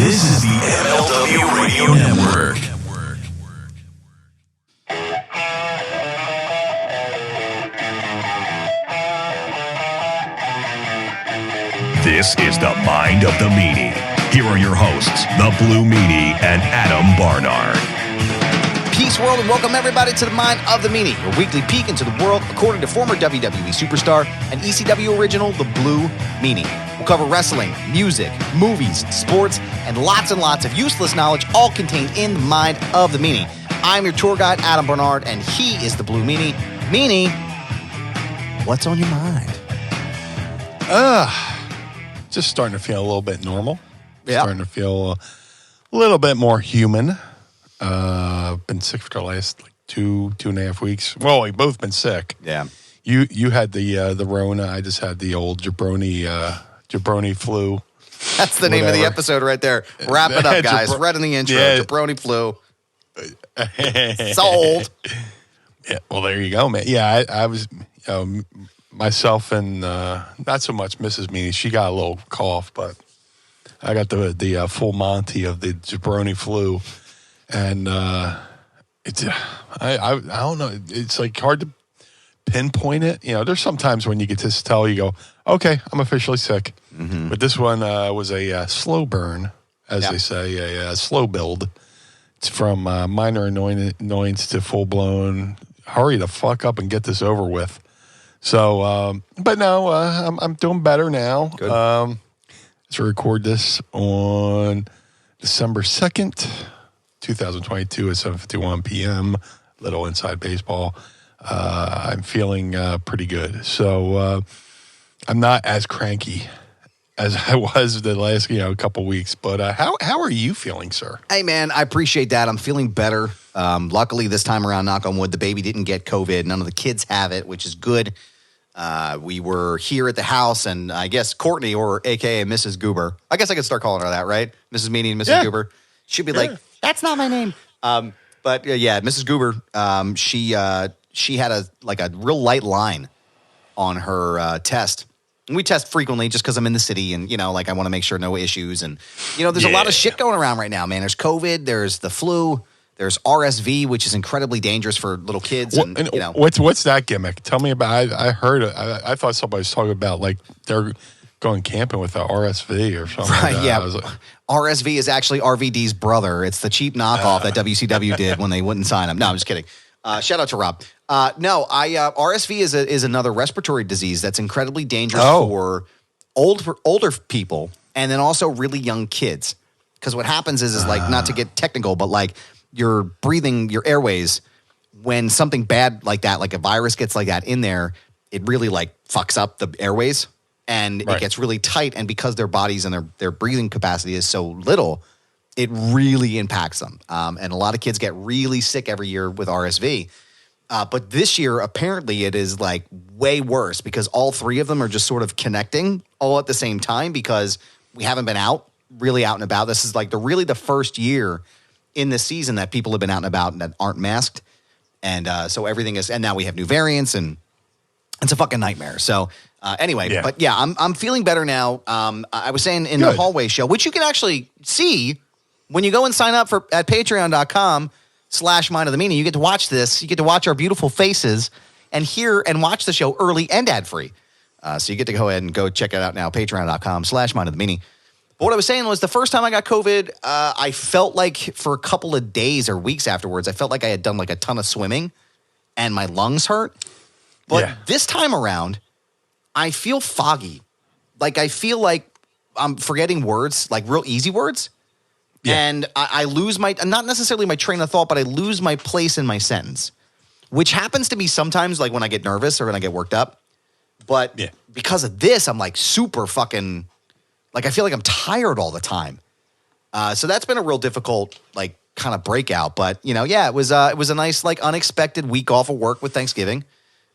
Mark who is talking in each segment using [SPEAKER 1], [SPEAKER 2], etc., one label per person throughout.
[SPEAKER 1] This is the MLW Radio Network. This is the Mind of the Meanie. Here are your hosts, the Blue Meanie and Adam Barnard.
[SPEAKER 2] Peace, world, and welcome everybody to the Mind of the Meanie, your weekly peek into the world according to former WWE superstar and ECW original, the Blue Meanie. We'll cover wrestling, music, movies, sports, and lots of useless knowledge, all contained in the Mind of the Meanie. I'm your tour guide, Adam Barnard, and he is the Blue Meanie. Meanie, what's on your mind?
[SPEAKER 3] Just starting to feel a little bit normal.
[SPEAKER 2] Yeah.
[SPEAKER 3] Starting to feel a little bit more human. Been sick for the last two and a half weeks. Well, we've both been sick.
[SPEAKER 2] Yeah.
[SPEAKER 3] You had the Rona. I just had the old Jabroni Flu.
[SPEAKER 2] That's the name of the episode right there. Wrap it up, guys. Right in the intro.
[SPEAKER 3] Yeah.
[SPEAKER 2] Jabroni Flu. Sold.
[SPEAKER 3] Yeah. Well, there you go, man. Yeah, I was myself and not so much Mrs. Meanie. She got a little cough, but I got the full Monty of the Jabroni Flu, and it's I don't know. It's like hard to pinpoint it. You know, there's sometimes when you get to tell, you go, okay, I'm officially sick. Mm-hmm. But this one was a slow burn, as they say, a slow build. It's from minor annoyance to full blown. Hurry the fuck up and get this over with. So, but no, I'm doing better now.
[SPEAKER 2] Good.
[SPEAKER 3] Let's record this on December 2nd, 2022 at 7:51 p.m. Little inside baseball. I'm feeling pretty good. So I'm not as cranky as I was the last couple weeks. But how are you feeling, sir?
[SPEAKER 2] Hey, man, I appreciate that. I'm feeling better. Luckily, this time around, knock on wood, the baby didn't get COVID. None of the kids have it, which is good. We were here at the house, and I guess Courtney, or a.k.a. Mrs. Goober, I guess I could start calling her that, right? Mrs. Meanie and Mrs. Goober. She'd be like, that's not my name. But Mrs. Goober, she had a real light line on her test. And we test frequently just because I'm in the city and, I want to make sure no issues. And, there's a lot of shit going around right now, man. There's COVID, there's the flu, there's RSV, which is incredibly dangerous for little kids.
[SPEAKER 3] What's that gimmick? Tell me about. I heard it. I thought somebody was talking about they're going camping with the RSV or something.
[SPEAKER 2] Right?
[SPEAKER 3] Like
[SPEAKER 2] yeah. RSV is actually RVD's brother. It's the cheap knockoff that WCW did when they wouldn't sign him. No, I'm just kidding. Shout out to Rob. RSV is another respiratory disease that's incredibly dangerous for older people and then also really young kids. Because what happens is not to get technical, but you're breathing your airways when something bad like that, like a virus gets like that in there, it really fucks up the airways and it gets really tight. And because their bodies and their breathing capacity is so little, it really impacts them. And a lot of kids get really sick every year with RSV. But this year, apparently it is way worse because all three of them are just sort of connecting all at the same time because we haven't been really out and about. This is really the first year in the season that people have been out and about and that aren't masked. And so everything is, and now we have new variants and it's a fucking nightmare. So anyway, but yeah, I'm feeling better now. I was saying in the hallway show, which you can actually see when you go and sign up at patreon.com/Mind of the Meanie, you get to watch this. You get to watch our beautiful faces and hear and watch the show early and ad-free. So you get to go ahead and go check it out now, patreon.com/Mind of the Meanie. But what I was saying was the first time I got COVID, I felt like for a couple of days or weeks afterwards, I felt like I had done a ton of swimming and my lungs hurt. But this time around, I feel foggy. I feel like I'm forgetting words, real easy words. Yeah. And I lose not necessarily my train of thought, but I lose my place in my sentence, which happens to me sometimes when I get nervous or when I get worked up. But because of this, I'm super fucking, I feel like I'm tired all the time. So that's been a real difficult, kind of breakout. But, it was a nice, unexpected week off of work with Thanksgiving.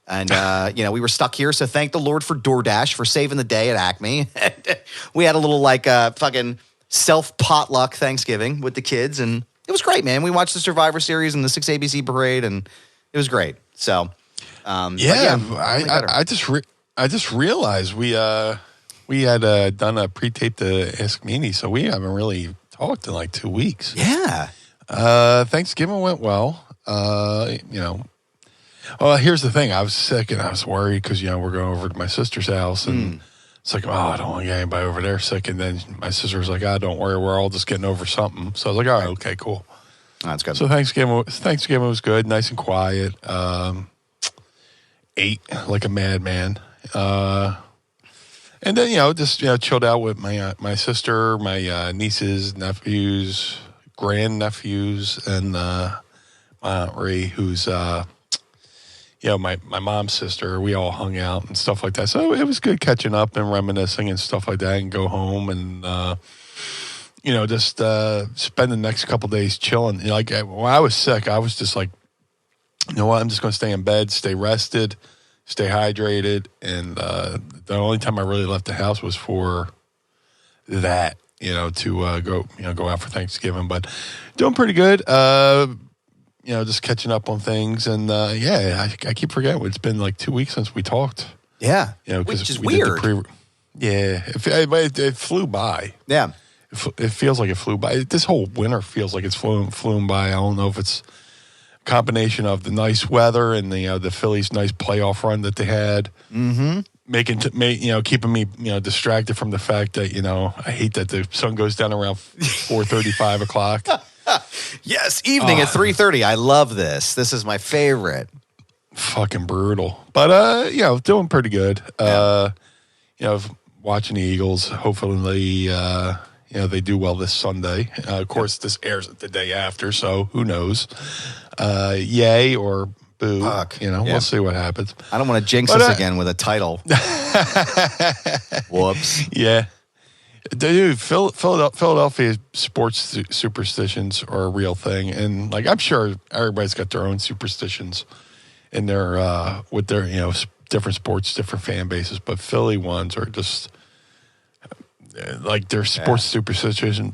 [SPEAKER 2] And, we were stuck here. So thank the Lord for DoorDash for saving the day at Acme. We had a little, fucking self-potluck Thanksgiving with the kids, and it was great, man. We watched the Survivor Series and the 6 ABC Parade, and it was great. So,
[SPEAKER 3] I just realized we had done a pre-tape to Ask Meanie, so we haven't really talked in like 2 weeks.
[SPEAKER 2] Yeah.
[SPEAKER 3] Thanksgiving went well. Well, here's the thing. I was sick and I was worried because, we're going over to my sister's house and it's like, I don't want to get anybody over there sick. And then my sister was like, don't worry. We're all just getting over something. So I was like, all right, okay, cool.
[SPEAKER 2] That's good.
[SPEAKER 3] So Thanksgiving was good, nice and quiet. Ate like a madman. And then, just, chilled out with my sister, my nieces, nephews, grandnephews, and my Aunt Ray, who's, my mom's sister. We all hung out and stuff like that. So it was good catching up and reminiscing and stuff like that and go home and, just spend the next couple days chilling. Like, when I was sick, I was just like, you know what, I'm just going to stay in bed, stay rested, stay hydrated, and the only time I really left the house was for that, to go out for Thanksgiving. But doing pretty good, just catching up on things, and I keep forgetting it's been like 2 weeks since we talked.
[SPEAKER 2] Yeah,
[SPEAKER 3] which
[SPEAKER 2] is weird.
[SPEAKER 3] It flew by.
[SPEAKER 2] Yeah,
[SPEAKER 3] it feels like it flew by. This whole winter feels like it's flown by. I don't know if it's combination of the nice weather and the Phillies' nice playoff run that they had, keeping me distracted from the fact that I hate that the sun goes down around 4:30, 5 o'clock.
[SPEAKER 2] Yes, evening at 3:30. I love this. This is my favorite.
[SPEAKER 3] Fucking brutal, but doing pretty good. Watching the Eagles. Hopefully, they do well this Sunday. Of course, this airs the day after, so who knows? Yay or boo.
[SPEAKER 2] Fuck.
[SPEAKER 3] We'll see what happens.
[SPEAKER 2] I don't want to jinx us again with a title. Whoops.
[SPEAKER 3] Yeah. Dude, Philadelphia sports superstitions are a real thing. And, I'm sure everybody's got their own superstitions in their, with their, different sports, different fan bases. But Philly ones are just, their sports superstitions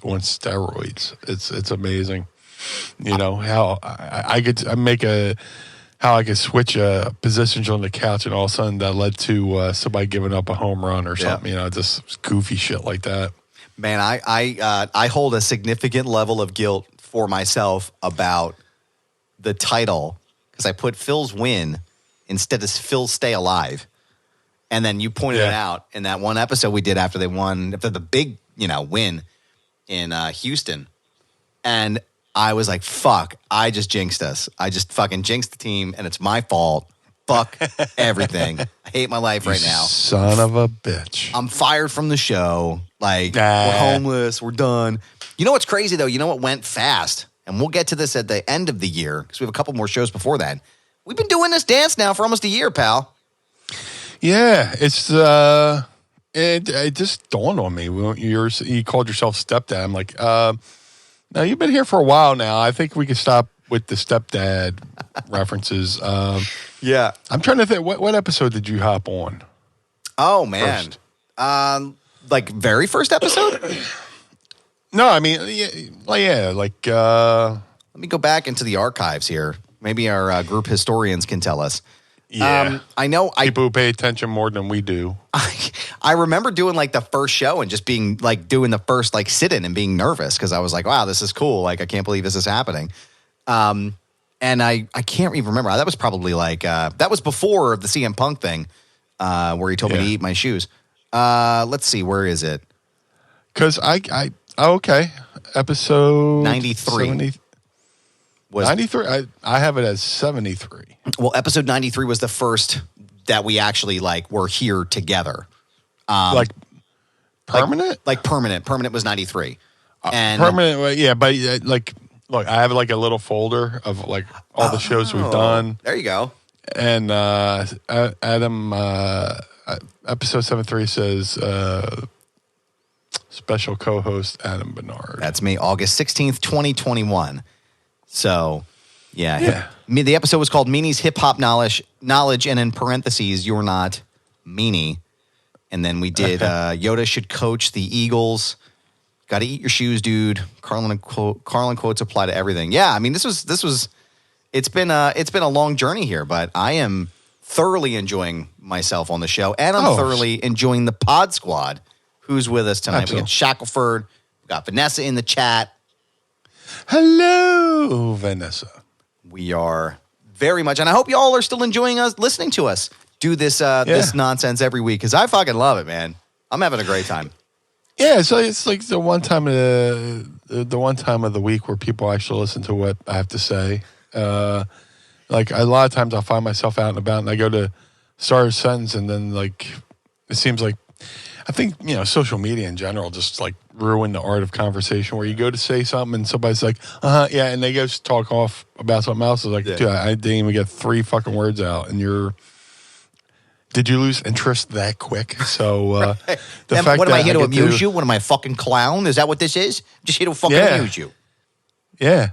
[SPEAKER 3] on steroids. It's amazing. How I could switch positions on the couch and all of a sudden that led to somebody giving up a home run or something. Just goofy shit like that.
[SPEAKER 2] Man, I hold a significant level of guilt for myself about the title because I put Phil's win instead of Phil's stay alive. And then you pointed it out in that one episode we did after the big, win in Houston. And I was like, fuck, I just jinxed us. I just fucking jinxed the team, and it's my fault. Fuck everything. I hate my life right now.
[SPEAKER 3] Son of a bitch.
[SPEAKER 2] I'm fired from the show. We're homeless. We're done. You know what's crazy, though? You know what went fast? And we'll get to this at the end of the year because we have a couple more shows before that. We've been doing this dance now for almost a year, pal.
[SPEAKER 3] Yeah, it's it just dawned on me. You called yourself stepdad. I'm like, now you've been here for a while now. I think we could stop with the stepdad references.
[SPEAKER 2] Yeah,
[SPEAKER 3] I'm trying to think. What episode did you hop on?
[SPEAKER 2] Oh man, very first episode.
[SPEAKER 3] No, I mean, let
[SPEAKER 2] me go back into the archives here. Maybe our group historians can tell us.
[SPEAKER 3] Yeah,
[SPEAKER 2] I know
[SPEAKER 3] people who pay attention more than we do.
[SPEAKER 2] I remember doing the first show and just being doing the first sit-in and being nervous because I was like, wow, this is cool. I can't believe this is happening. And I can't even remember. That was probably that was before the CM Punk thing where he told me to eat my shoes. Let's see, where is it?
[SPEAKER 3] Because episode
[SPEAKER 2] 93.
[SPEAKER 3] Was 93? I have it as 73.
[SPEAKER 2] Well, episode 93 was the first that we actually were here together.
[SPEAKER 3] Permanent?
[SPEAKER 2] Permanent. Permanent was 93. And
[SPEAKER 3] permanent, yeah, but look, I have a little folder of all the shows we've done.
[SPEAKER 2] There you go.
[SPEAKER 3] And Adam, episode 73 says special co-host Adam Barnard.
[SPEAKER 2] That's me, August 16th, 2021. So, yeah. The episode was called Meanie's Hip Hop Knowledge, and in parentheses, you're not Meanie. And then we did Yoda should coach the Eagles. Got to eat your shoes, dude. Carlin quotes apply to everything. Yeah, I mean, this was. It's been a long journey here, but I am thoroughly enjoying myself on the show, and I'm thoroughly enjoying the Pod Squad who's with us tonight.
[SPEAKER 3] Absolutely.
[SPEAKER 2] We got Shackelford. We got Vanessa in the chat.
[SPEAKER 3] Hello, Vanessa.
[SPEAKER 2] We are very much, and I hope y'all are still enjoying us, listening to us do this this nonsense every week, because I fucking love it, man. I'm having a great time.
[SPEAKER 3] Yeah, so it's like the one time of the week where people actually listen to what I have to say. Like a lot of times I'll find myself out and about, and I go to start a sentence, and then like it seems like I think social media in general just like ruin the art of conversation, where you go to say something and somebody's like, yeah, and they go talk off about something else. It's like, dude, I didn't even get 3 fucking words out, and did you lose interest that quick? So
[SPEAKER 2] Right.
[SPEAKER 3] the fact
[SPEAKER 2] what am
[SPEAKER 3] that
[SPEAKER 2] I here to
[SPEAKER 3] get
[SPEAKER 2] amuse you? What am I, a fucking clown? Is that what this is? Just here to fucking amuse you.
[SPEAKER 3] Yeah.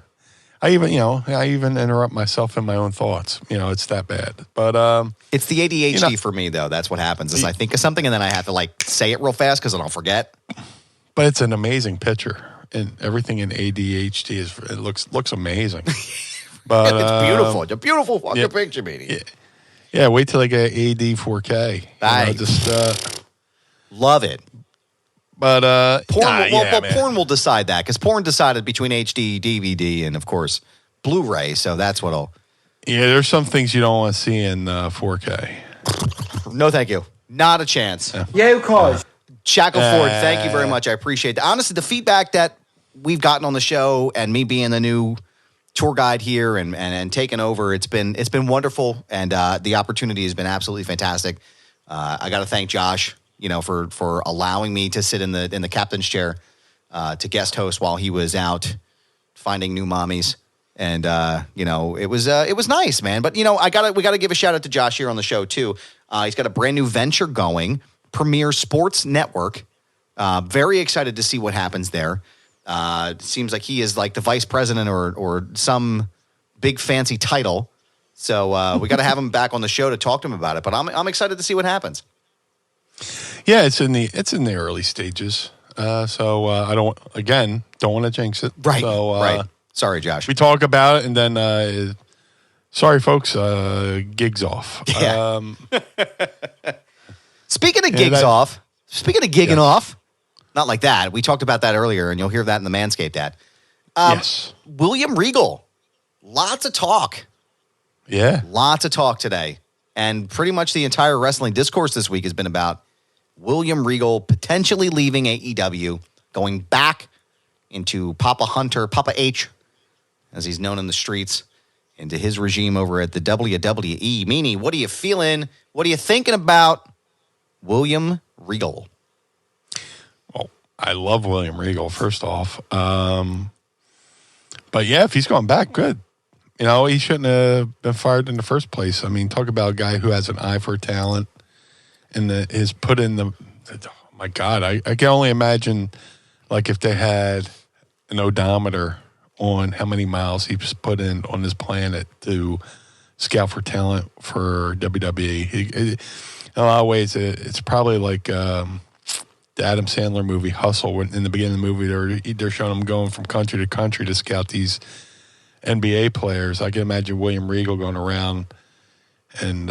[SPEAKER 3] I even interrupt myself in my own thoughts. It's that bad. But
[SPEAKER 2] It's the ADHD for me, though. That's what happens. Is I think of something and then I have to like say it real fast because then I'll forget.
[SPEAKER 3] But it's an amazing picture, and everything in ADHD looks amazing. But
[SPEAKER 2] it's beautiful. It's a beautiful fucking picture, Meanie.
[SPEAKER 3] Yeah, wait till I get AD 4K.
[SPEAKER 2] Just love it.
[SPEAKER 3] But
[SPEAKER 2] porn will decide that, because porn decided between HD, DVD, and of course Blu-ray. So that's what'll.
[SPEAKER 3] Yeah, there's some things you don't want to see in 4K.
[SPEAKER 2] No, thank you. Not a chance.
[SPEAKER 4] Yeah, of course.
[SPEAKER 2] Shackelford, thank you very much. I appreciate that. Honestly, the feedback that we've gotten on the show, and me being the new tour guide here and taking over, it's been wonderful, and the opportunity has been absolutely fantastic. I got to thank Josh, for allowing me to sit in the captain's chair to guest host while he was out finding new mommies, and it was nice, man. But we got to give a shout out to Josh here on the show too. He's got a brand new venture going, Premier Sports Network. Very excited to see what happens there. It seems like he is like the vice president or some big fancy title. So we got to have him back on the show to talk to him about it. But I'm excited to see what happens.
[SPEAKER 3] Yeah, it's in the early stages. So I don't want to jinx it.
[SPEAKER 2] Right.
[SPEAKER 3] So,
[SPEAKER 2] right. Sorry, Josh.
[SPEAKER 3] We talk about it, and then sorry, folks. Gigs off.
[SPEAKER 2] Yeah. Speaking of gigs off. Speaking of gigging off. Not like that. We talked about that earlier, and you'll hear that in the Manscaped ad.
[SPEAKER 3] Yes.
[SPEAKER 2] William Regal. Lots of talk.
[SPEAKER 3] Yeah.
[SPEAKER 2] Lots of talk today. And pretty much the entire wrestling discourse this week has been about William Regal potentially leaving AEW, going back into Papa H, as he's known in the streets, into his regime over at the WWE. Meanie, what are you feeling? What are you thinking about William Regal?
[SPEAKER 3] Well, I love William Regal, first off. But yeah, if he's going back, good. He shouldn't have been fired in the first place. I mean, talk about a guy who has an eye for talent and is put in oh my God, I can only imagine like if they had an odometer on how many miles he's put in on this planet to scout for talent for WWE. In a lot of ways, it's probably like the Adam Sandler movie Hustle. When in the beginning of the movie, they're showing him going from country to country to scout these NBA players. I can imagine William Regal going around and,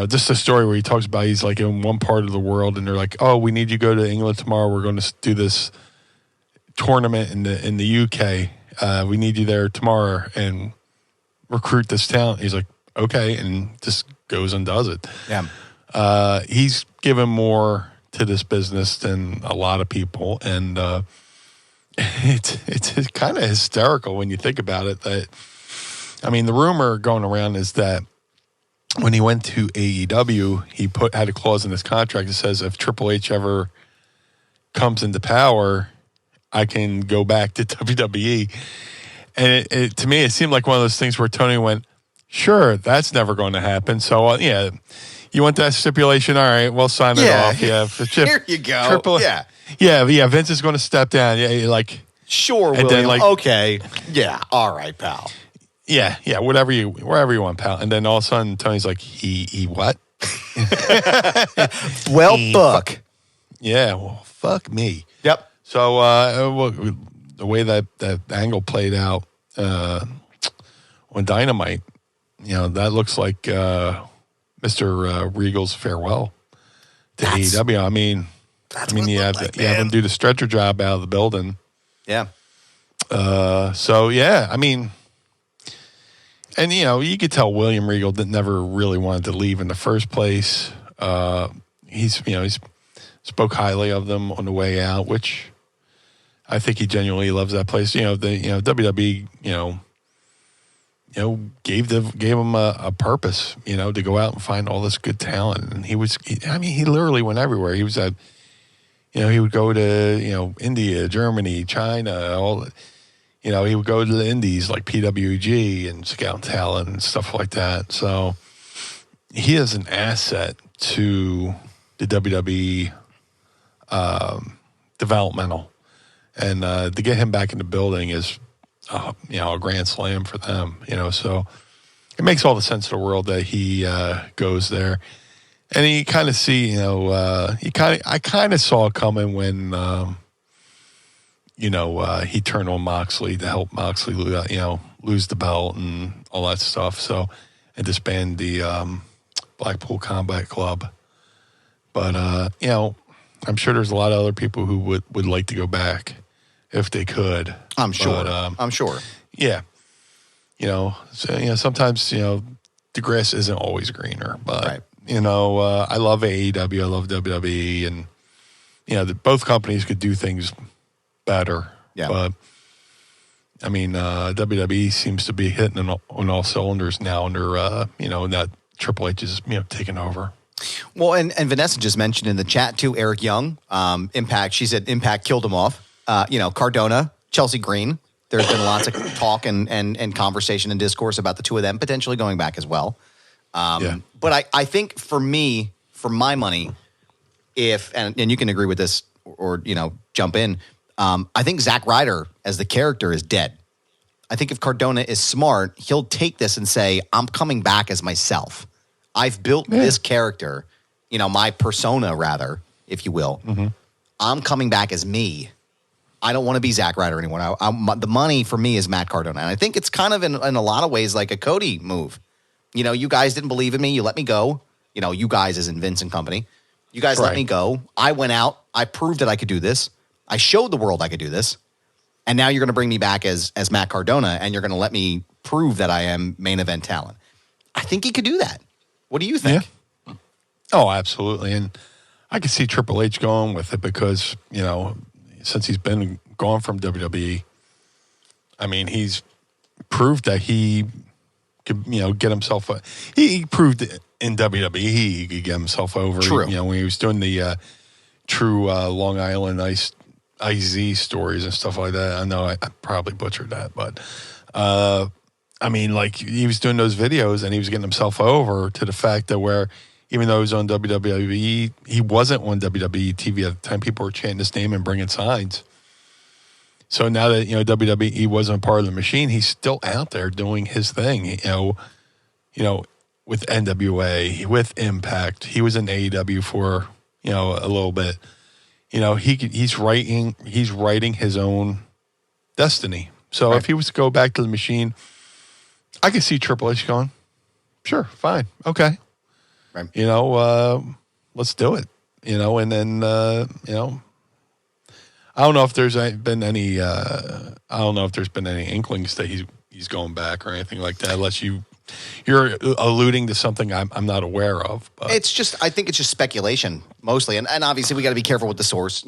[SPEAKER 3] just a story where he talks about he's like in one part of the world and they're like, oh, we need you to go to England tomorrow. We're going to do this tournament in the UK. We need you there tomorrow and recruit this talent. He's like, okay, and just goes and does it.
[SPEAKER 2] Yeah.
[SPEAKER 3] He's given more to this business than a lot of people, and it's kind of hysterical when you think about it. That, I mean, the rumor going around is that when he went to AEW, he had a clause in his contract that says if Triple H ever comes into power, I can go back to WWE. And to me, it seemed like one of those things where Tony went, sure, that's never going to happen. So, yeah, you want that stipulation? All right, we'll sign it off. Yeah,
[SPEAKER 2] here you go.
[SPEAKER 3] Yeah, Vince is going to step down. Yeah, you're like,
[SPEAKER 2] sure,
[SPEAKER 3] and
[SPEAKER 2] William.
[SPEAKER 3] then
[SPEAKER 2] Okay. Yeah, all right, pal.
[SPEAKER 3] Yeah, wherever you want, pal. And then all of a sudden, Tony's like, he what?
[SPEAKER 2] Well, fuck.
[SPEAKER 3] Yeah, well, fuck me.
[SPEAKER 2] Yep.
[SPEAKER 3] So the way that angle played out on Dynamite, that looks like Mr. Regal's farewell to AEW. I mean,
[SPEAKER 2] That's
[SPEAKER 3] I mean,
[SPEAKER 2] what it
[SPEAKER 3] you have
[SPEAKER 2] looked like,
[SPEAKER 3] you have
[SPEAKER 2] man.
[SPEAKER 3] him do the stretcher job out of the building.
[SPEAKER 2] Yeah.
[SPEAKER 3] So yeah, I mean, and you could tell William Regal never really wanted to leave in the first place. He's spoke highly of them on the way out, which I think he genuinely loves that place. WWE, gave him a purpose, to go out and find all this good talent. And he literally went everywhere. He was at, he would go to, India, Germany, China, he would go to the indies like PWG and scout talent and stuff like that. So he is an asset to the WWE developmental. And to get him back in the building is, a grand slam for them, So it makes all the sense in the world that he goes there. And you kind of see, I kind of saw it coming when, he turned on Moxley to help Moxley, lose the belt and all that stuff. So, and disband the Blackpool Combat Club. But, I'm sure there's a lot of other people who would like to go back if they could.
[SPEAKER 2] I'm sure.
[SPEAKER 3] But,
[SPEAKER 2] I'm sure.
[SPEAKER 3] Yeah. Sometimes, the grass isn't always greener. But,
[SPEAKER 2] Right.
[SPEAKER 3] I love AEW. I love WWE. And, both companies could do things better.
[SPEAKER 2] Yeah.
[SPEAKER 3] But, I mean, WWE seems to be hitting on all cylinders now under, that Triple H is, taking over.
[SPEAKER 2] Well, and Vanessa just mentioned in the chat too, Eric Young, Impact. She said Impact killed him off. Cardona, Chelsea Green. There's been lots of talk and conversation and discourse about the two of them potentially going back as well. But I think for me, for my money, and you can agree with this or jump in, I think Zack Ryder as the character is dead. I think if Cardona is smart, he'll take this and say, I'm coming back as myself. I've built this character, my persona rather, if you will. Mm-hmm. I'm coming back as me. I don't want to be Zack Ryder anymore. The money for me is Matt Cardona. And I think it's kind of in a lot of ways like a Cody move. You guys didn't believe in me. You let me go. You guys as in Vince and company. You guys let me go. I went out. I proved that I could do this. I showed the world I could do this. And now you're going to bring me back as Matt Cardona, and you're going to let me prove that I am main event talent. I think he could do that. What do you think?
[SPEAKER 3] Yeah. Oh, absolutely. And I could see Triple H going with it because, since he's been gone from WWE, I mean, he's proved that he could, get himself. He proved in WWE he could get himself over.
[SPEAKER 2] True.
[SPEAKER 3] When he was doing the true Long Island IZ stories and stuff like that. I know I probably butchered that, but I mean, like he was doing those videos and he was getting himself over to the fact that where even though he was on WWE, he wasn't on WWE TV at the time. People were chanting his name and bringing signs. So now that, WWE wasn't part of the machine, he's still out there doing his thing, with NWA, with Impact. He was in AEW for, a little bit. He's writing his own destiny. So if he was to go back to the machine, I could see Triple H going, sure, fine, okay.
[SPEAKER 2] Right.
[SPEAKER 3] Let's do it. And then I don't know if there's been any inklings that he's going back or anything like that, unless you're alluding to something I'm not aware of. But.
[SPEAKER 2] I think it's just speculation mostly, and obviously we got to be careful with the source.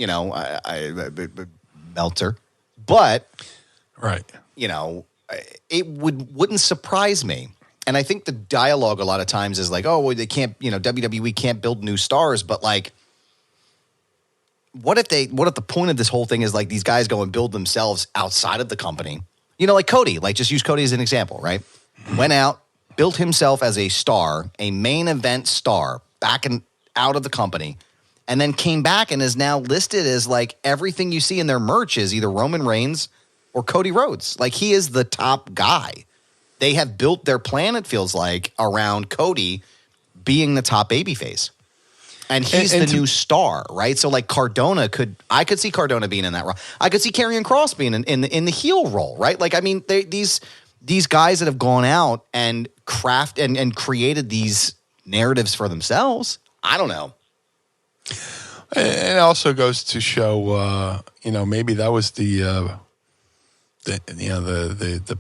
[SPEAKER 2] Meltzer, but
[SPEAKER 3] right.
[SPEAKER 2] It wouldn't surprise me. And I think the dialogue a lot of times is like, oh, well, they can't, WWE can't build new stars. But like, what if the point of this whole thing is like these guys go and build themselves outside of the company? Like Cody, like just use Cody as an example, right? Went out, built himself as a star, a main event star, back and out of the company, and then came back and is now listed as like everything you see in their merch is either Roman Reigns or Cody Rhodes. Like he is the top guy. They have built their plan, it feels like, around Cody being the top babyface. And he's the new star, right? So like I could see Cardona being in that role. I could see Karrion Kross being in the heel role, right? Like, I mean, these guys that have gone out and and created these narratives for themselves. I don't know.
[SPEAKER 3] And it also goes to show, maybe that was the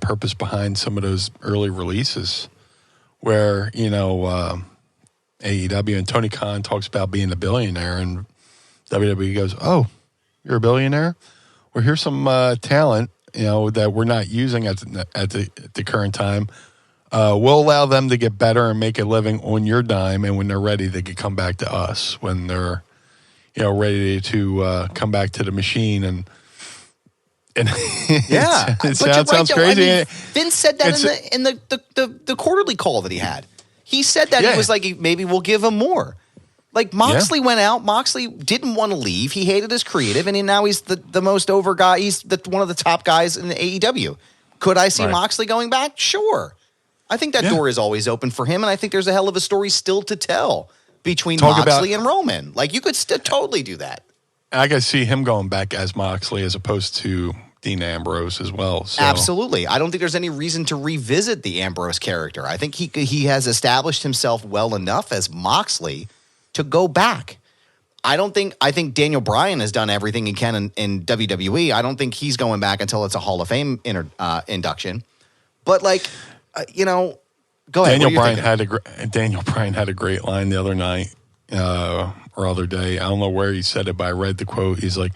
[SPEAKER 3] purpose behind some of those early releases, where AEW and Tony Khan talks about being a billionaire, and WWE goes, "Oh, you're a billionaire? Well, here's some talent, that we're not using at the current time. We'll allow them to get better and make a living on your dime, and when they're ready, they can come back to us when they're, ready to come back to the machine." And
[SPEAKER 2] yeah,
[SPEAKER 3] it sounds crazy.
[SPEAKER 2] I mean, Vince said that in the quarterly call that he had. He said that he was like, maybe we'll give him more. Like Moxley went out. Moxley didn't want to leave. He hated his creative, and now he's the most over guy. He's one of the top guys in the AEW. Could I see Moxley going back? Sure. I think that door is always open for him, and I think there's a hell of a story still to tell between Moxley and Roman. Like, you could totally do that.
[SPEAKER 3] I could see him going back as Moxley as opposed to Dean Ambrose as well. So.
[SPEAKER 2] Absolutely. I don't think there's any reason to revisit the Ambrose character. I think he has established himself well enough as Moxley to go back. I think Daniel Bryan has done everything he can in WWE. I don't think he's going back until it's a Hall of Fame induction. But go ahead.
[SPEAKER 3] Daniel Bryan had a great line the other night or other day. I don't know where he said it, but I read the quote. He's like,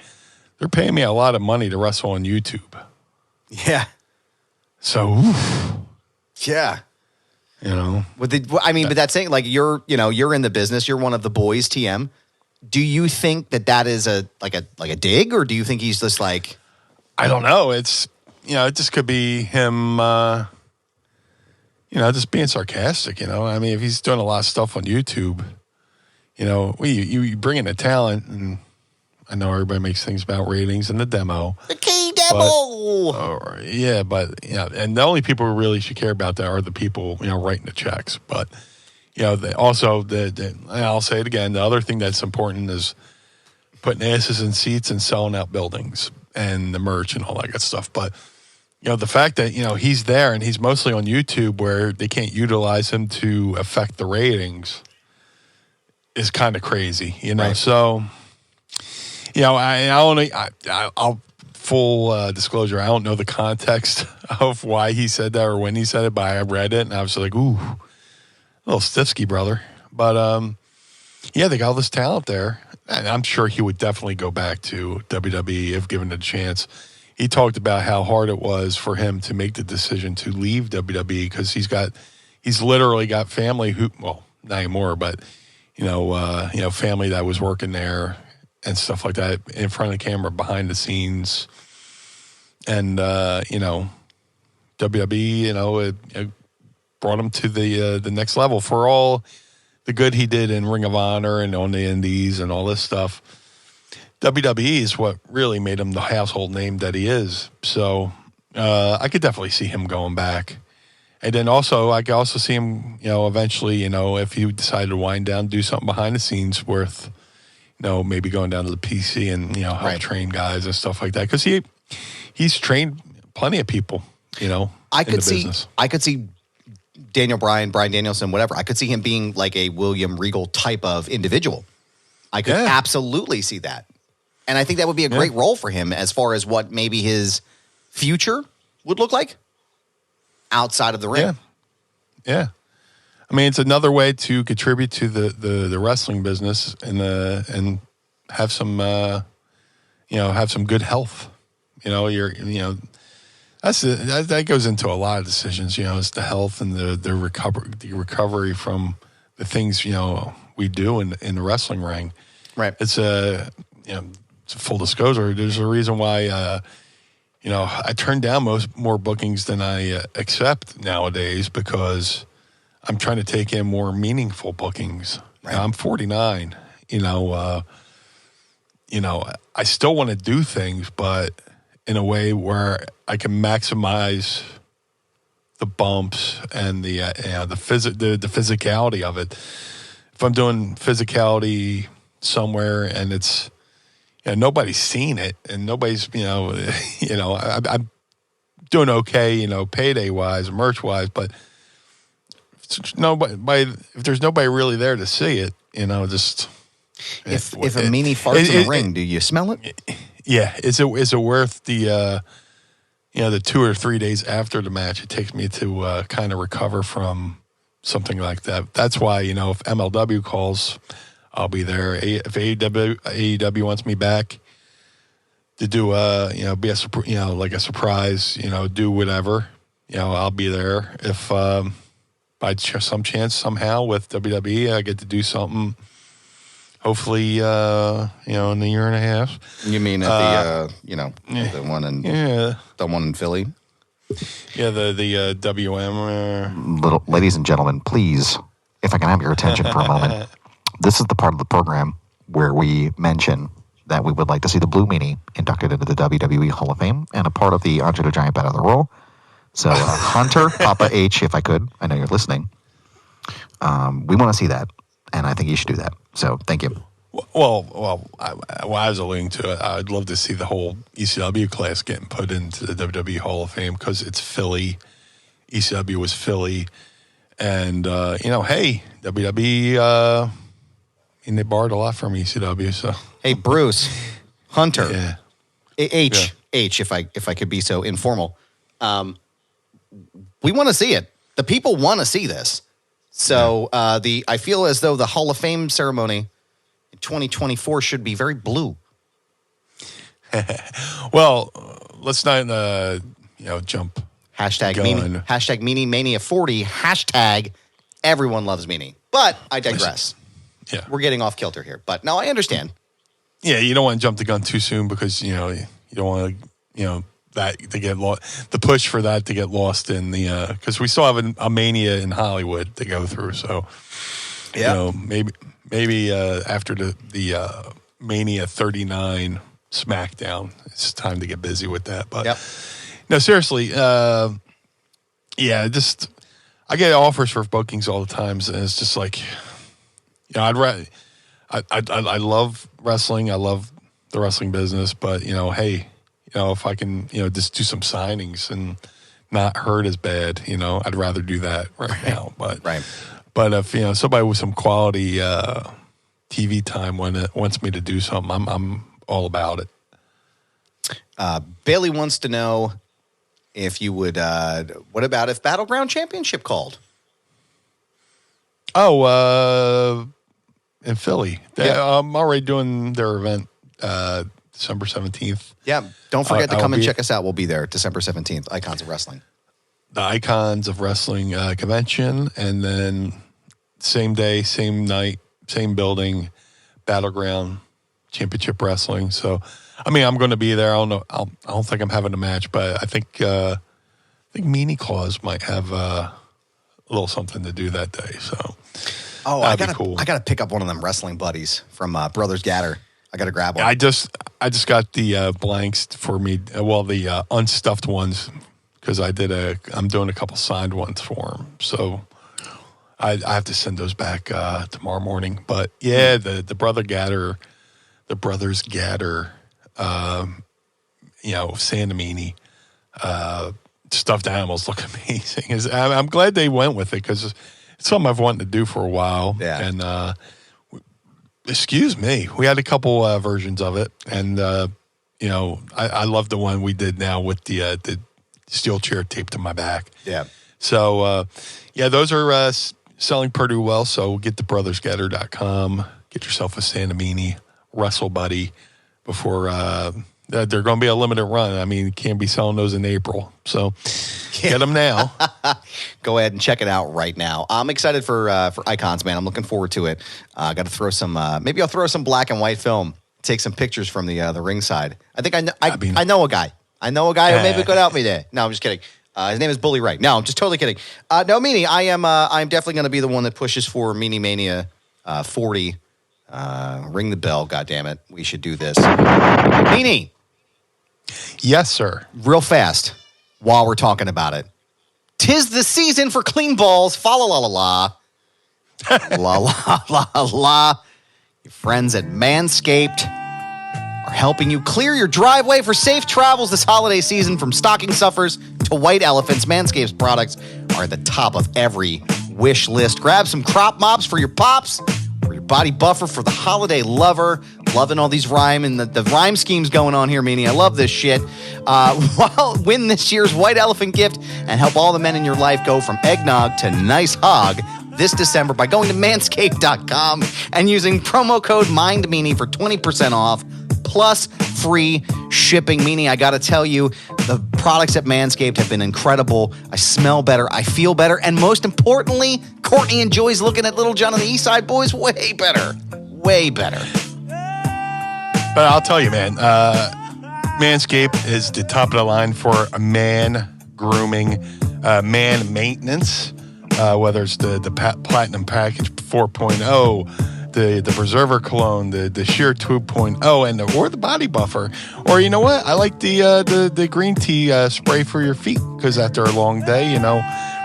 [SPEAKER 3] "They're paying me a lot of money to wrestle on YouTube."
[SPEAKER 2] Yeah.
[SPEAKER 3] So.
[SPEAKER 2] Yeah.
[SPEAKER 3] But
[SPEAKER 2] that's saying, like, you're in the business. You're one of the boys, TM. Do you think that is a dig, or do you think he's just like?
[SPEAKER 3] I don't know. It's it just could be him. Just being sarcastic. I mean, if he's doing a lot of stuff on YouTube, you bring in a talent, and I know everybody makes things about ratings and the demo.
[SPEAKER 2] The key demo.
[SPEAKER 3] And the only people who really should care about that are the people, writing the checks. But, I'll say it again, the other thing that's important is putting asses in seats and selling out buildings and the merch and all that good stuff. But, the fact that, he's there and he's mostly on YouTube where they can't utilize him to affect the ratings is kind of crazy,
[SPEAKER 2] Right.
[SPEAKER 3] So... I'll full disclosure. I don't know the context of why he said that or when he said it, but I read it and I was like, "Ooh, a little stiffsky, brother." But they got all this talent there, and I'm sure he would definitely go back to WWE if given a chance. He talked about how hard it was for him to make the decision to leave WWE because he's literally got family not anymore, but family that was working there and stuff like that in front of the camera, behind the scenes. And, WWE, it brought him to the next level for all the good he did in Ring of Honor and on the Indies and all this stuff. WWE is what really made him the household name that he is. So I could definitely see him going back. And then also, I could also see him, eventually, if he decided to wind down, do something behind the scenes worth, maybe going down to the PC and, help train guys and stuff like that. Because he's trained plenty of people,
[SPEAKER 2] I could see
[SPEAKER 3] business.
[SPEAKER 2] I could see Daniel Bryan, Bryan Danielson, whatever. I could see him being like a William Regal type of individual. I could absolutely see that. And I think that would be a great role for him as far as what maybe his future would look like outside of the ring.
[SPEAKER 3] Yeah. I mean, it's another way to contribute to the wrestling business and have some have some good health. That goes into a lot of decisions. It's the health and the recovery from the things we do in the wrestling ring.
[SPEAKER 2] Right.
[SPEAKER 3] It's a full disclosure. There's a reason why I turn down more bookings than I accept nowadays because I'm trying to take in more meaningful bookings.
[SPEAKER 2] Right.
[SPEAKER 3] Now, I'm 49. I still want to do things, but in a way where I can maximize the bumps and the physicality of it. If I'm doing physicality somewhere and it's nobody's seen it and nobody's I'm doing okay, payday wise, merch wise, but if there's nobody really there to see it, just
[SPEAKER 2] If a meanie farts in the ring, do you smell it?
[SPEAKER 3] Yeah. Is it worth the the 2 or 3 days after the match it takes me to kind of recover from something like that? That's why, if MLW calls, I'll be there. If AEW wants me back to do be like a surprise, do whatever, I'll be there. If by some chance somehow with WWE I get to do something, hopefully in a year and a half.
[SPEAKER 2] You mean at the one in the one in Philly?
[SPEAKER 3] Yeah, the WM.
[SPEAKER 4] Ladies and gentlemen, please, if I can have your attention for a moment. This is the part of the program where we mention that we would like to see the Blue Meanie inducted into the WWE Hall of Fame and a part of the Andre the Giant Battle of the Royal. So, Hunter, Papa H, if I could, I know you're listening. We want to see that, and I think you should do that. So, thank you.
[SPEAKER 3] Well, I was alluding to it. I'd love to see the whole ECW class getting put into the WWE Hall of Fame because it's Philly. ECW was Philly. And, hey, WWE, they borrowed a lot from ECW, so.
[SPEAKER 2] Hey, Bruce, Hunter,
[SPEAKER 3] yeah.
[SPEAKER 2] H, if I could be so informal. We want to see it. The people want to see this. So I feel as though the Hall of Fame ceremony in 2024 should be very blue.
[SPEAKER 3] Well, let's not jump.
[SPEAKER 2] Hashtag Meanie. Hashtag Meanie Mania 40. Hashtag everyone loves Meanie. But I digress.
[SPEAKER 3] Yeah.
[SPEAKER 2] We're getting off kilter here. But no, I understand.
[SPEAKER 3] Yeah, you don't want to jump the gun too soon because, you don't want to, that to get lost. The push for that to get lost in the, because we still have a mania in Hollywood to go through. So, maybe after the Mania 39 SmackDown, it's time to get busy with that. But no, seriously, I get offers for bookings all the time, and it's just like, I love wrestling. I love the wrestling business, but hey, if I can, just do some signings and not hurt as bad, I'd rather do that right now. But but if somebody with some quality TV time wants me to do something, I'm all about it.
[SPEAKER 2] Bailey wants to know if you would. What about if Battleground Championship called?
[SPEAKER 3] Oh, in Philly. I'm already doing their event December 17th.
[SPEAKER 2] Yeah, don't forget to come and check us out. We'll be there December 17th, Icons of Wrestling.
[SPEAKER 3] The Icons of Wrestling convention, and then same day, same night, same building, Battleground Championship Wrestling. So, I'm going to be there. I don't think I'm having a match, but I think Meanie Claus might have a little something to do that day. So,
[SPEAKER 2] I gotta pick up one of them wrestling buddies from Brothers Gatter. I gotta grab one.
[SPEAKER 3] I just got the blanks for me. Well, the unstuffed ones because I'm doing a couple signed ones for him. So I have to send those back tomorrow morning. But yeah, the Brothers Gatter, Santa Meanie, stuffed animals look amazing. I'm glad they went with it because it's something I've wanted to do for a while.
[SPEAKER 2] Yeah.
[SPEAKER 3] And excuse me, we had a couple versions of it, and I love the one we did now with the steel chair taped to my back.
[SPEAKER 2] Yeah.
[SPEAKER 3] So those are selling pretty well. So get to brothersgatter.com, get yourself a Santa Meanie Wrestle Buddy before they're going to be a limited run. You can't be selling those in April. So get them now.
[SPEAKER 2] Go ahead and check it out right now. I'm excited for Icons, man. I'm looking forward to it. I got to throw some. Maybe I'll throw some black and white film. Take some pictures from the ringside. I think I know a guy. I know a guy who maybe could help me there. No, I'm just kidding. His name is Bully Wright. No, I'm just totally kidding. No, Meanie, I'm definitely going to be the one that pushes for Meanie Mania 40. Ring the bell, goddammit. We should do this. Meanie.
[SPEAKER 3] Yes, sir.
[SPEAKER 2] Real fast, while we're talking about it. 'Tis the season for clean balls. Fa la la la la. La la la la. Your friends at Manscaped are helping you clear your driveway for safe travels this holiday season. From stocking stuffers to white elephants, Manscaped's products are at the top of every wish list. Grab some crop mops for your pops or your body buffer for the holiday lover. Loving all these rhyme and the rhyme schemes going on here, Meanie. I love this shit. Win this year's White Elephant gift and help all the men in your life go from eggnog to nice hog this December by going to manscaped.com and using promo code MindMeanie for 20% off plus free shipping. Meanie, I got to tell you, the products at Manscaped have been incredible. I smell better. I feel better. And most importantly, Courtney enjoys looking at Little John and the East Side Boys way better. Way better.
[SPEAKER 3] But I'll tell you, man, Manscaped is the top of the line for man grooming, man maintenance, whether it's the Platinum Package 4.0, the Preserver Cologne, the Sheer 2.0, or the Body Buffer. Or you know what? I like the green tea spray for your feet because after a long day,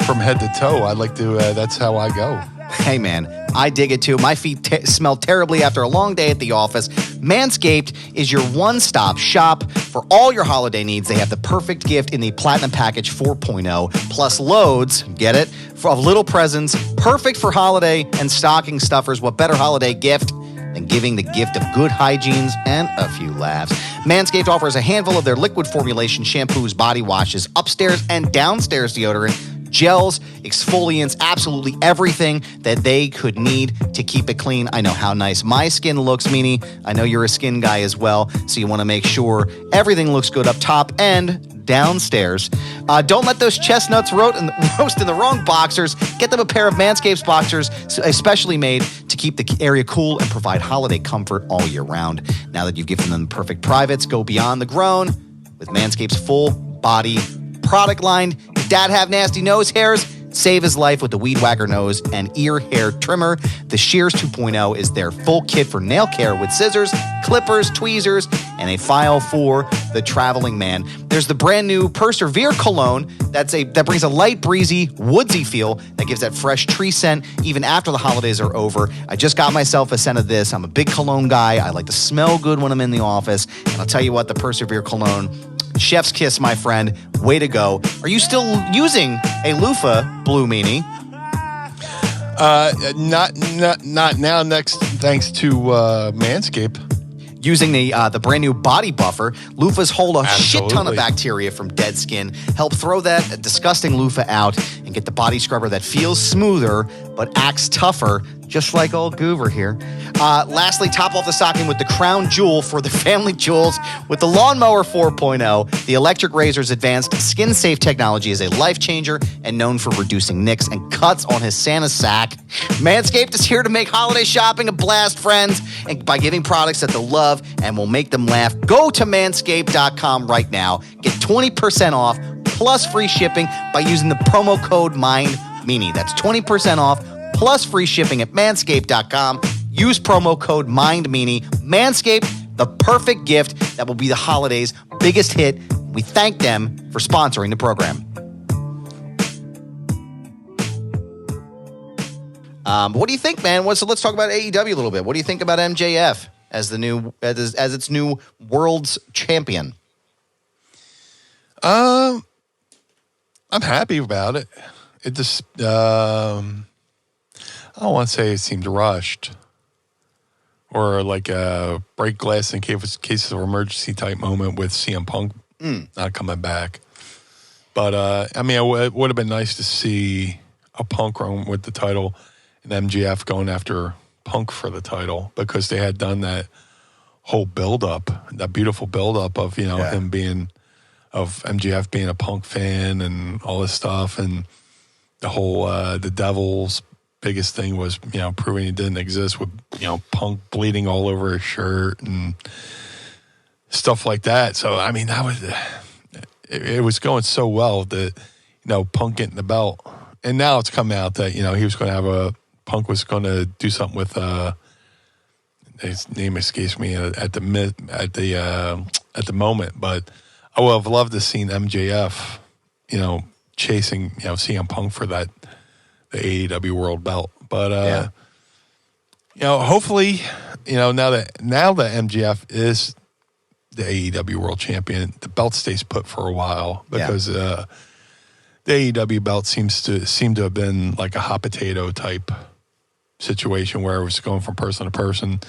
[SPEAKER 3] from head to toe, I like to, that's how I go.
[SPEAKER 2] Hey, man, I dig it too. My feet smell terribly after a long day at the office. Manscaped is your one-stop shop for all your holiday needs. They have the perfect gift in the Platinum Package 4.0, plus loads, get it, of little presents, perfect for holiday and stocking stuffers. What better holiday gift than giving the gift of good hygienes and a few laughs? Manscaped offers a handful of their liquid formulation shampoos, body washes, upstairs and downstairs deodorant, gels, exfoliants, absolutely everything that they could need to keep it clean. I know how nice my skin looks, Meanie. I know you're a skin guy as well, so you want to make sure everything looks good up top and downstairs. Don't let those chestnuts roast in the wrong boxers. Get them a pair of Manscaped boxers, especially made to keep the area cool and provide holiday comfort all year round. Now that you've given them the perfect privates, go beyond the grown with Manscaped's full body product line. If dad have nasty nose hairs, save his life with the Weed Whacker nose and ear hair trimmer. The Shears 2.0 is their full kit for nail care with scissors, clippers, tweezers, and a file for the traveling man. There's the brand new Persevere cologne that brings a light, breezy, woodsy feel that gives that fresh tree scent even after the holidays are over. I just got myself a scent of this. I'm a big cologne guy. I like to smell good when I'm in the office. And I'll tell you what, the Persevere cologne, chef's kiss, my friend. Way to go. Are you still using a loofah, Blue Meanie?
[SPEAKER 3] Not now. Next, thanks to Manscaped.
[SPEAKER 2] Using the brand new body buffer, loofahs hold a
[SPEAKER 3] Absolutely.
[SPEAKER 2] shit ton of bacteria from dead skin. Help throw that disgusting loofah out and get the body scrubber that feels smoother but acts tougher, just like old Goober here. Lastly, top off the stocking with the crown jewel for the family jewels with the Lawnmower 4.0. The electric razor's advanced skin-safe technology is a life changer and known for reducing nicks and cuts on his Santa sack. Manscaped is here to make holiday shopping a blast, friends, and by giving products that they'll love and will make them laugh. Go to manscaped.com right now. Get 20% off plus free shipping by using the promo code MindMeanie. That's 20% off plus free shipping at manscaped.com. Use promo code MindMeanie. Manscaped, the perfect gift that will be the holidays' biggest hit. We thank them for sponsoring the program. What do you think, man? So let's talk about AEW a little bit. What do you think about MJF as its new world's champion?
[SPEAKER 3] I'm happy about it. It just I don't want to say it seemed rushed or like a break glass in case of emergency type moment with CM Punk not coming back. But it would have been nice to see a Punk run with the title and MJF going after Punk for the title because they had done that whole build-up, that beautiful build-up of, him being, of MJF being a Punk fan and all this stuff. And the whole, the Devil's biggest thing was, proving he didn't exist with, Punk bleeding all over his shirt and stuff like that. So, that was, it was going so well that, Punk getting the belt. And now it's come out that, he was going to have Punk was going to do something with, his name escapes me at the moment, but I would have loved to seen MJF, chasing, CM Punk for the AEW World Belt. But hopefully, now that MJF is the AEW World Champion, the belt stays put for a while because the AEW belt seemed to have been like a hot potato type situation where it was going from person to person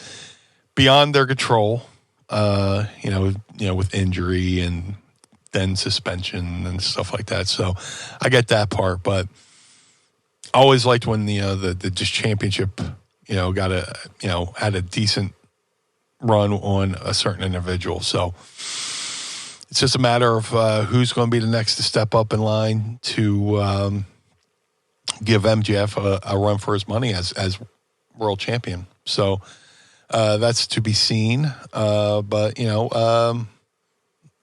[SPEAKER 3] beyond their control, with injury and then suspension and stuff like that. So I get that part, but I always liked when the just championship, had a decent run on a certain individual. So it's just a matter of who's going to be the next to step up in line to give MJF a run for his money as world champion. So that's to be seen. But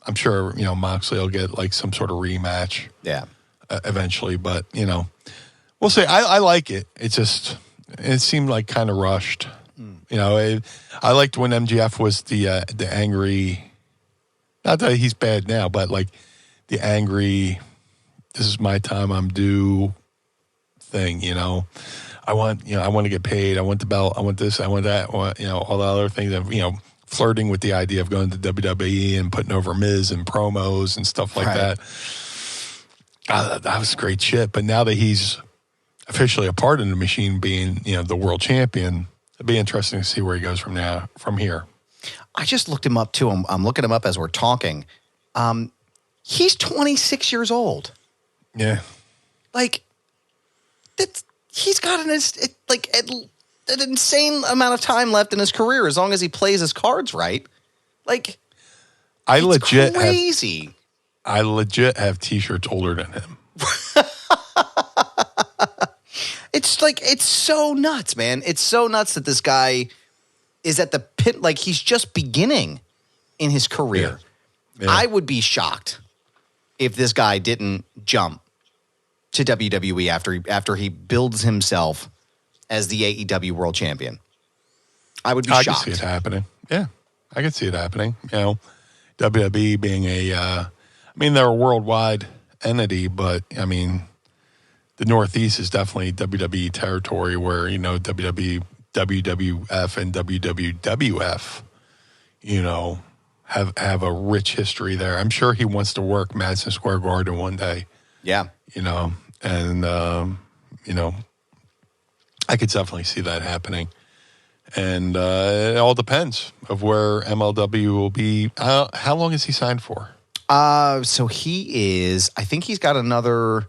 [SPEAKER 3] I'm sure Moxley will get like some sort of rematch.
[SPEAKER 2] Yeah.
[SPEAKER 3] Eventually, but we'll see. I like it. It seemed like kind of rushed. I liked when MJF was the angry. Not that he's bad now, but like the angry. This is my time. I'm due. Thing. I want to get paid. I want the belt. I want this. I want that. I want, all the other things. Flirting with the idea of going to WWE and putting over Miz and promos and stuff like that. That was great shit. But now that he's officially a part of the machine, being the world champion, it'd be interesting to see where he goes from here. I
[SPEAKER 2] just looked him up too. I'm looking him up as we're talking. He's 26 years old.
[SPEAKER 3] Yeah,
[SPEAKER 2] like he's got an insane amount of time left in his career as long as he plays his cards right. Like, it's crazy.
[SPEAKER 3] I legit have T-shirts older than him.
[SPEAKER 2] It's so nuts, man. It's so nuts that this guy is at the pit. Like, he's just beginning in his career. Yeah. I would be shocked if this guy didn't jump to WWE after he builds himself as the AEW world champion. I would be shocked.
[SPEAKER 3] I can see it happening. Yeah, I can see it happening. WWE being they're a worldwide entity, but the Northeast is definitely WWE territory where, WWF and WWF, have a rich history there. I'm sure he wants to work Madison Square Garden one day.
[SPEAKER 2] Yeah.
[SPEAKER 3] I could definitely see that happening. And it all depends of where MLW will be. How long is he signed for?
[SPEAKER 2] So he is, I think he's got another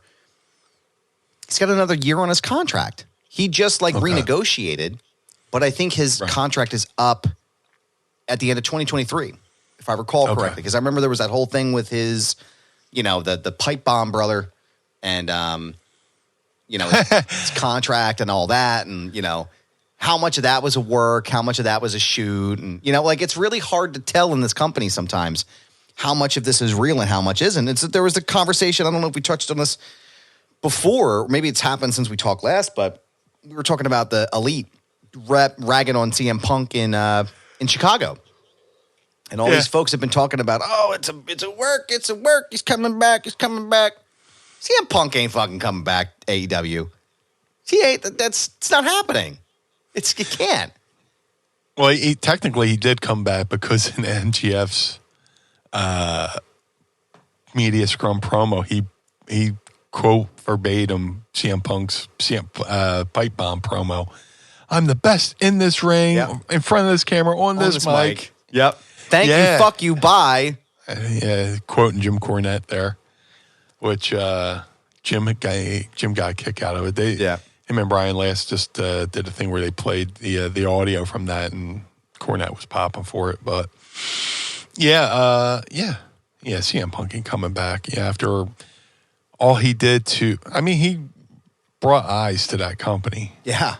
[SPEAKER 2] year on his contract. He just renegotiated, but I think his contract is up at the end of 2023, if I recall correctly. Because I remember there was that whole thing with his, the pipe bomb brother and, his contract and all that. And, how much of that was a work, how much of that was a shoot. And, it's really hard to tell in this company sometimes how much of this is real and how much isn't. There was a conversation, I don't know if we touched on this before, maybe it's happened since we talked last, but we were talking about the Elite ragging on CM Punk in Chicago. And all these folks have been talking about, it's a work, he's coming back. CM Punk ain't fucking coming back, AEW. It's not happening. It can't.
[SPEAKER 3] Well, he did come back because in MGF's media scrum promo, he quote verbatim CM Punk's pipe bomb promo. I'm the best in this ring, in front of this camera, on this mic.
[SPEAKER 2] Yep. Thank you, fuck you, bye.
[SPEAKER 3] Quoting Jim Cornette there, which Jim got a kick out of it. Him and Brian Last just did a thing where they played the audio from that, and Cornette was popping for it. But CM Punk ain't coming back. After all he did he brought eyes to that company.
[SPEAKER 2] Yeah.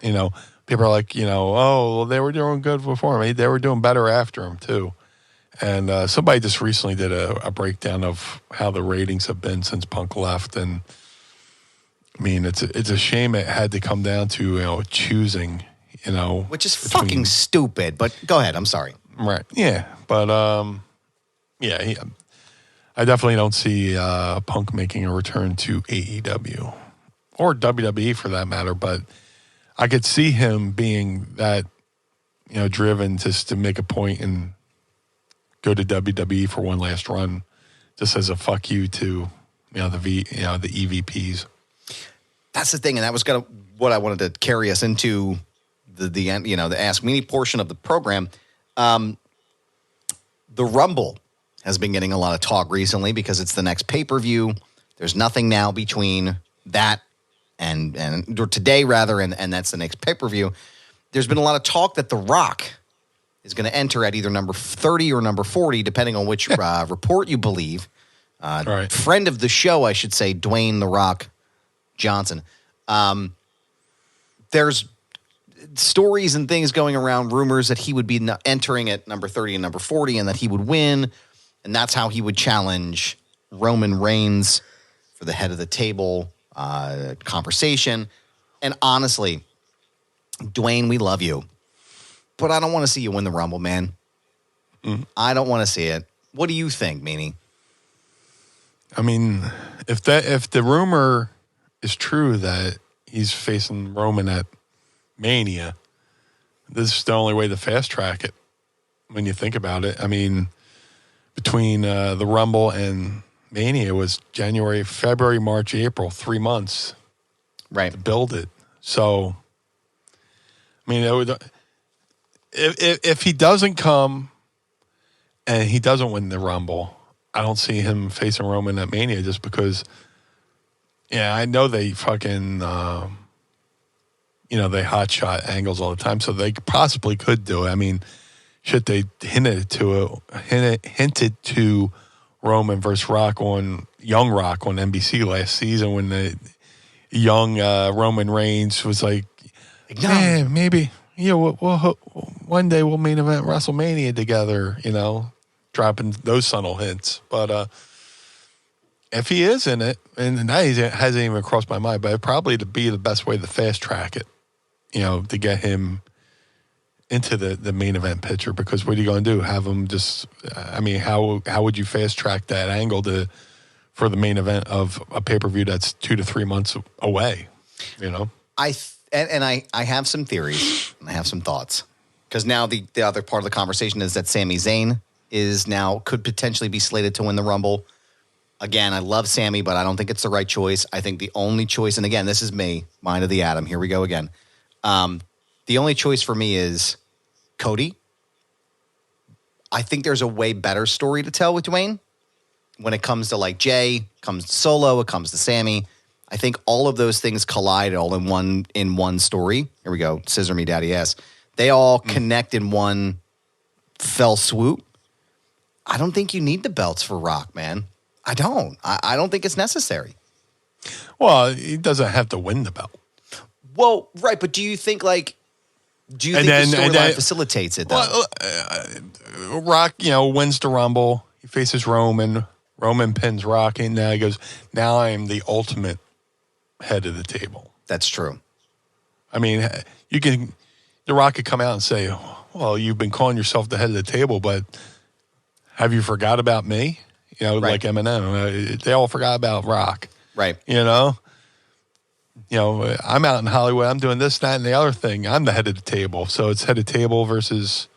[SPEAKER 3] People are like, they were doing good before him. They were doing better after him too. And somebody just recently did a breakdown of how the ratings have been since Punk left. And it's a shame it had to come down to, choosing,
[SPEAKER 2] which is fucking stupid, but go ahead. I'm sorry.
[SPEAKER 3] Right. Yeah. But, I definitely don't see Punk making a return to AEW or WWE for that matter, but I could see him being that, driven just to make a point and go to WWE for one last run, just as a fuck you to, the EVPs.
[SPEAKER 2] That's the thing, and that was what I wanted to carry us into the Ask Meanie portion of the program. The Rumble has been getting a lot of talk recently because it's the next pay-per-view. There's nothing now between that or today rather, and that's the next pay-per-view. There's been a lot of talk that The Rock is going to enter at either number 30 or number 40, depending on which report you believe.
[SPEAKER 3] Right.
[SPEAKER 2] Friend of the show, I should say, Dwayne The Rock Johnson. There's stories and things going around, rumors that he would be entering at number 30 and number 40 and that he would win, and that's how he would challenge Roman Reigns for the head of the table conversation. And honestly, Dwayne, we love you, but I don't want to see you win the Rumble, man. I don't want to see it. What do you think, Meanie?
[SPEAKER 3] I mean, if the rumor is true that he's facing Roman at Mania, this is the only way to fast track it when you think about it. I mean, between the Rumble and Mania, it was January, February, March, April, 3 months to build it. So, I mean, if he doesn't come and he doesn't win the Rumble, I don't see him facing Roman at Mania just because, I know they fucking, they hot shot angles all the time, so they possibly could do it. I mean, shit, they hinted to Roman versus Young Rock on NBC last season when the young Roman Reigns was like, yeah, maybe, we'll one day we'll main event WrestleMania together, dropping those subtle hints. But if he is in it, and that hasn't even crossed my mind, but it'd probably to be the best way to fast track it, to get him into the main event picture. Because what are you going to do? Have him just? I mean, how would you fast track that angle for the main event of a pay-per-view that's 2 to 3 months away?
[SPEAKER 2] I have some theories and I have some thoughts, because now the other part of the conversation is that Sami Zayn could potentially be slated to win the Rumble. Again, I love Sami, but I don't think it's the right choice. I think the only choice, and again, this is me, mind of the Adam. Here we go again. The only choice for me is Cody. I think there's a way better story to tell with Dwayne when it comes to like Jay, comes to Solo, it comes to Sami. I think all of those things collide all in one story. Here we go. Scissor me, daddy ass. They all connect in one fell swoop. I don't think you need the belts for Rock, man. I don't. I don't think it's necessary.
[SPEAKER 3] Well, he doesn't have to win the belt.
[SPEAKER 2] Well, right, but do you think the storyline facilitates it, though?
[SPEAKER 3] Well, Rock, wins the Rumble. He faces Roman. Roman pins Rock, and now he goes, now I am the ultimate head of the table.
[SPEAKER 2] That's true.
[SPEAKER 3] I mean, the Rock could come out and say, well, you've been calling yourself the head of the table, but have you forgot about me? Like Eminem. They all forgot about Rock.
[SPEAKER 2] Right.
[SPEAKER 3] I'm out in Hollywood. I'm doing this, that, and the other thing. I'm the head of the table. So it's head of table versus,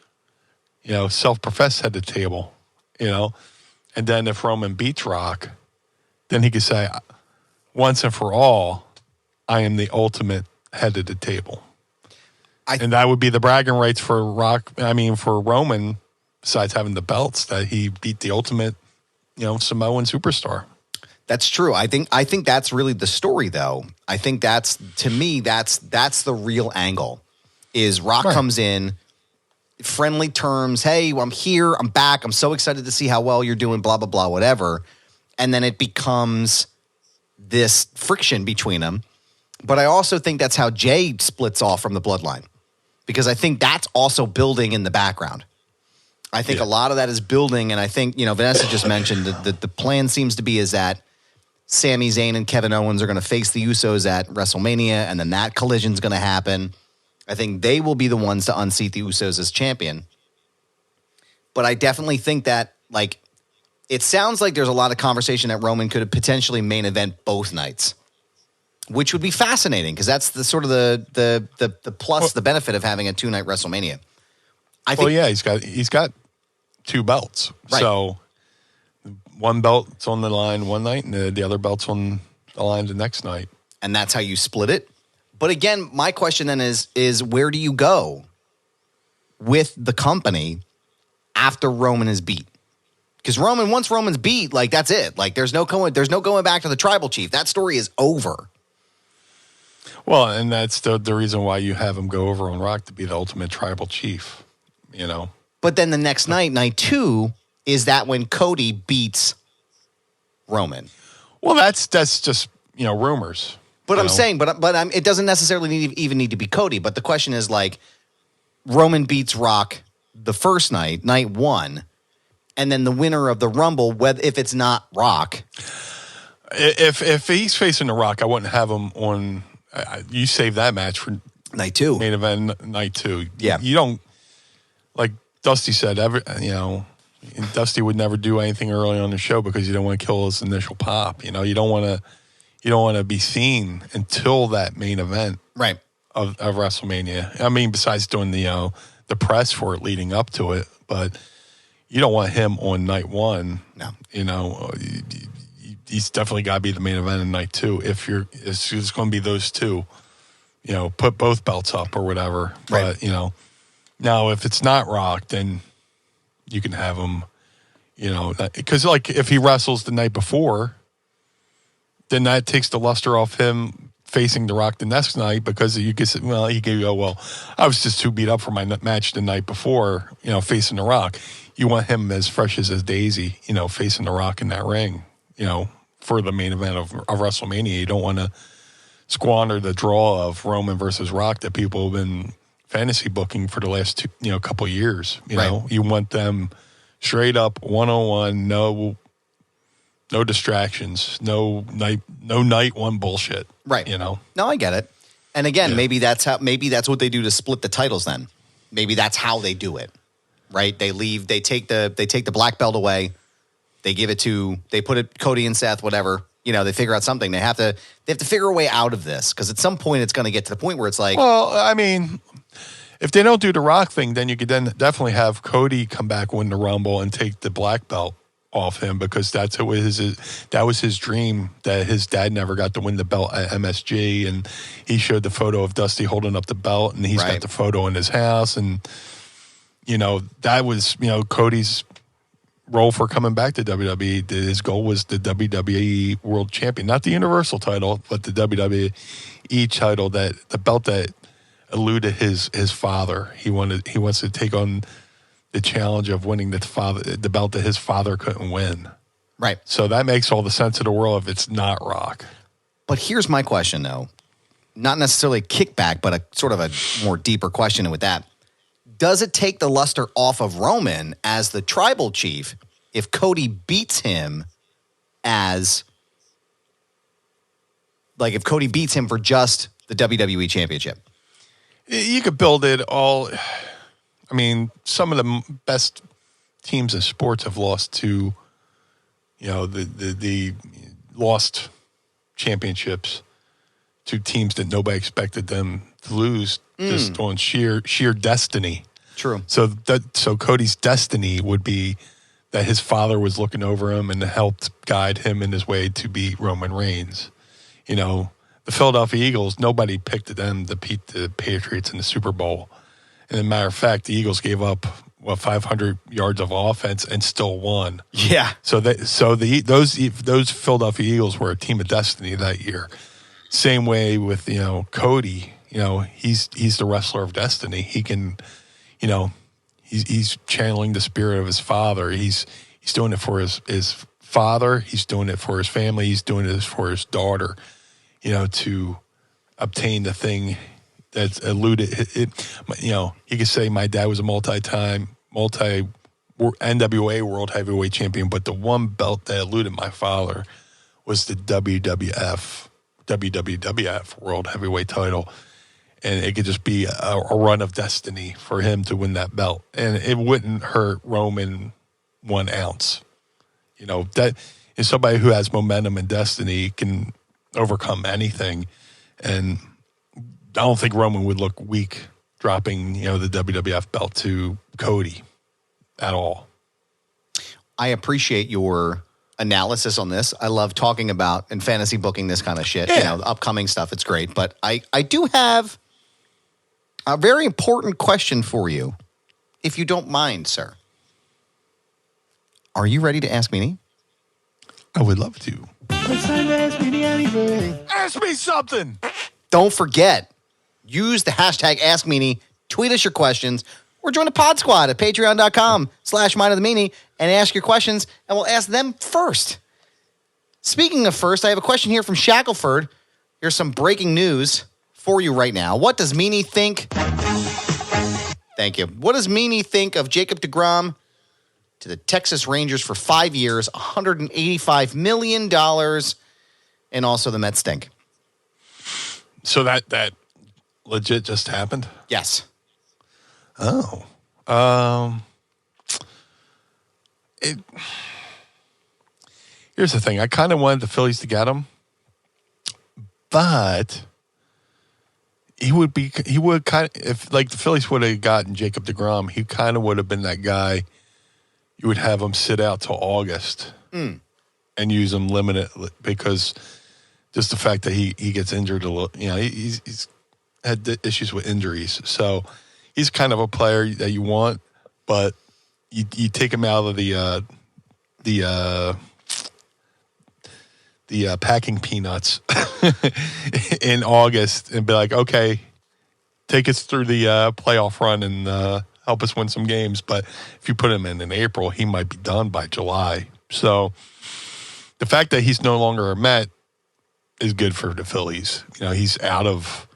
[SPEAKER 3] self-professed head of the table, And then if Roman beats Rock, then he could say, once and for all, I am the ultimate head of the table. And that would be the bragging rights for for Roman, besides having the belts, that he beat the ultimate, Samoan superstar.
[SPEAKER 2] That's true. I think that's really the story, though. I think that's the real angle. Is Rock comes in, friendly terms. Hey, I'm here. I'm back. I'm so excited to see how well you're doing. Blah blah blah. Whatever. And then it becomes this friction between them. But I also think that's how Jay splits off from the bloodline, because I think that's also building in the background. I think a lot of that is building, and I think, Vanessa just mentioned that the plan seems to be is that Sami Zayn and Kevin Owens are going to face the Usos at WrestleMania, and then that collision is going to happen. I think they will be the ones to unseat the Usos as champion. But I definitely think that, it sounds like there's a lot of conversation that Roman could potentially main event both nights, which would be fascinating, because that's the sort of the plus, the benefit of having a 2-night WrestleMania.
[SPEAKER 3] He's got 2 belts. Right. So one belt's on the line one night, and the other belt's on the line the next night.
[SPEAKER 2] And that's how you split it. But again, my question then is where do you go with the company after Roman is beat? Because once Roman's beat, like that's it. Like there's no going back to the tribal chief. That story is over.
[SPEAKER 3] Well, and that's the reason why you have him go over on Rock to be the ultimate tribal chief, you know.
[SPEAKER 2] But then the next night 2, is that when Cody beats Roman?
[SPEAKER 3] Well, that's just, rumors.
[SPEAKER 2] But I'm saying, it doesn't necessarily even need to be Cody. But the question is like, Roman beats Rock the first night 1, and then the winner of the Rumble, if it's not Rock.
[SPEAKER 3] If he's facing the Rock, I wouldn't have him on. You save that match for
[SPEAKER 2] night 2,
[SPEAKER 3] main event night 2.
[SPEAKER 2] Yeah,
[SPEAKER 3] you don't, like Dusty said. Dusty would never do anything early on the show because you don't want to kill his initial pop. You don't want to be seen until that main event,
[SPEAKER 2] right,
[SPEAKER 3] of WrestleMania. I mean, besides doing the press for it leading up to it, but you don't want him on night 1.
[SPEAKER 2] No,
[SPEAKER 3] he's definitely got to be the main event in night 2. If it's going to be those two, put both belts up or whatever.
[SPEAKER 2] Right.
[SPEAKER 3] But now if it's not Rock, then you can have him. Because like if he wrestles the night before, then that takes the luster off him facing the Rock the next night because you could say, he could go, well, I was just too beat up for my match the night before, facing the Rock. You want him as fresh as a daisy, facing the Rock in that ring, for the main event of WrestleMania. You don't want to squander the draw of Roman versus Rock that people have been fantasy booking for the last couple of years. You want them straight up 1-on-1, no distractions, no night 1 bullshit.
[SPEAKER 2] Right. No, I get it. And again, maybe that's what they do to split the titles then. Maybe that's how they do it. Right? They take the black belt away. They put it Cody and Seth, whatever. They figure out something. They have to figure a way out of this because at some point it's going to get to the point where it's like,
[SPEAKER 3] well, I mean, if they don't do the Rock thing, then you could then definitely have Cody come back, win the Rumble, and take the black belt off him because that was his dream, that his dad never got to win the belt at MSG, and he showed the photo of Dusty holding up the belt, and he's got the photo in his house, and that was Cody's role for coming back to WWE. His goal was the WWE World Champion, not the Universal title, but the WWE title, that the belt that eluded his father. He wants to take on the challenge of winning the belt that his father couldn't win.
[SPEAKER 2] Right.
[SPEAKER 3] So that makes all the sense of the world if it's not Rock.
[SPEAKER 2] But here's my question, though. Not necessarily a kickback, but a sort of a more deeper question with that. Does it take the luster off of Roman as the tribal chief if Cody beats him if Cody beats him for just the WWE Championship?
[SPEAKER 3] You could build it all. I mean, some of the best teams in sports have lost to, the lost championships to teams that nobody expected them to lose, just on sheer destiny.
[SPEAKER 2] True.
[SPEAKER 3] So Cody's destiny would be that his father was looking over him and helped guide him in his way to beat Roman Reigns. The Philadelphia Eagles, nobody picked them to beat the Patriots in the Super Bowl. And as a matter of fact, the Eagles gave up 500 yards of offense and still won.
[SPEAKER 2] Yeah.
[SPEAKER 3] Those Philadelphia Eagles were a team of destiny that year. Same way with Cody. He's the wrestler of destiny. He can, he's channeling the spirit of his father. He's doing it for his father. He's doing it for his family. He's doing it for his daughter. To obtain the thing that's eluded it. He could say my dad was a multi NWA World Heavyweight Champion, but the one belt that eluded my father was the WWF World Heavyweight title. And it could just be a run of destiny for him to win that belt. And it wouldn't hurt Roman 1 ounce. That is somebody who has momentum and destiny, can overcome anything. And I don't think Roman would look weak dropping, the WWF belt to Cody at all.
[SPEAKER 2] I appreciate your analysis on this. I love talking about and fantasy booking this kind of shit.
[SPEAKER 3] Yeah.
[SPEAKER 2] You know, the upcoming stuff. It's great. But I do have a very important question for you, if you don't mind, sir. Are you ready to ask Meanie?
[SPEAKER 3] I would love to. It's time to ask me anything. Ask me something.
[SPEAKER 2] Don't forget, use the hashtag AskMeanie, tweet us your questions, or join the Pod Squad at patreon.com/mindofthemeanie and ask your questions, and we'll ask them first. Speaking of first, I have a question here from Shackelford. Here's some breaking news for you right now. What does Meanie think? Thank you. What does Meanie think of Jacob deGrom to the Texas Rangers for 5 years, $185 million, and also the Mets stink?
[SPEAKER 3] So that legit just happened?
[SPEAKER 2] Yes.
[SPEAKER 3] Oh. Here's the thing. I kind of wanted the Phillies to get him, but he would kind of, if like the Phillies would have gotten Jacob deGrom, he kind of would have been that guy. You would have him sit out till August and use him limited because just the fact that he gets injured a little, you know, he's had issues with injuries. So he's kind of a player that you want, but you take him out of the packing peanuts in August and be like, okay, take us through the playoff run and help us win some games. But if you put him in April, he might be done by July. So the fact that he's no longer a Met is good for the Phillies. You know, he's out of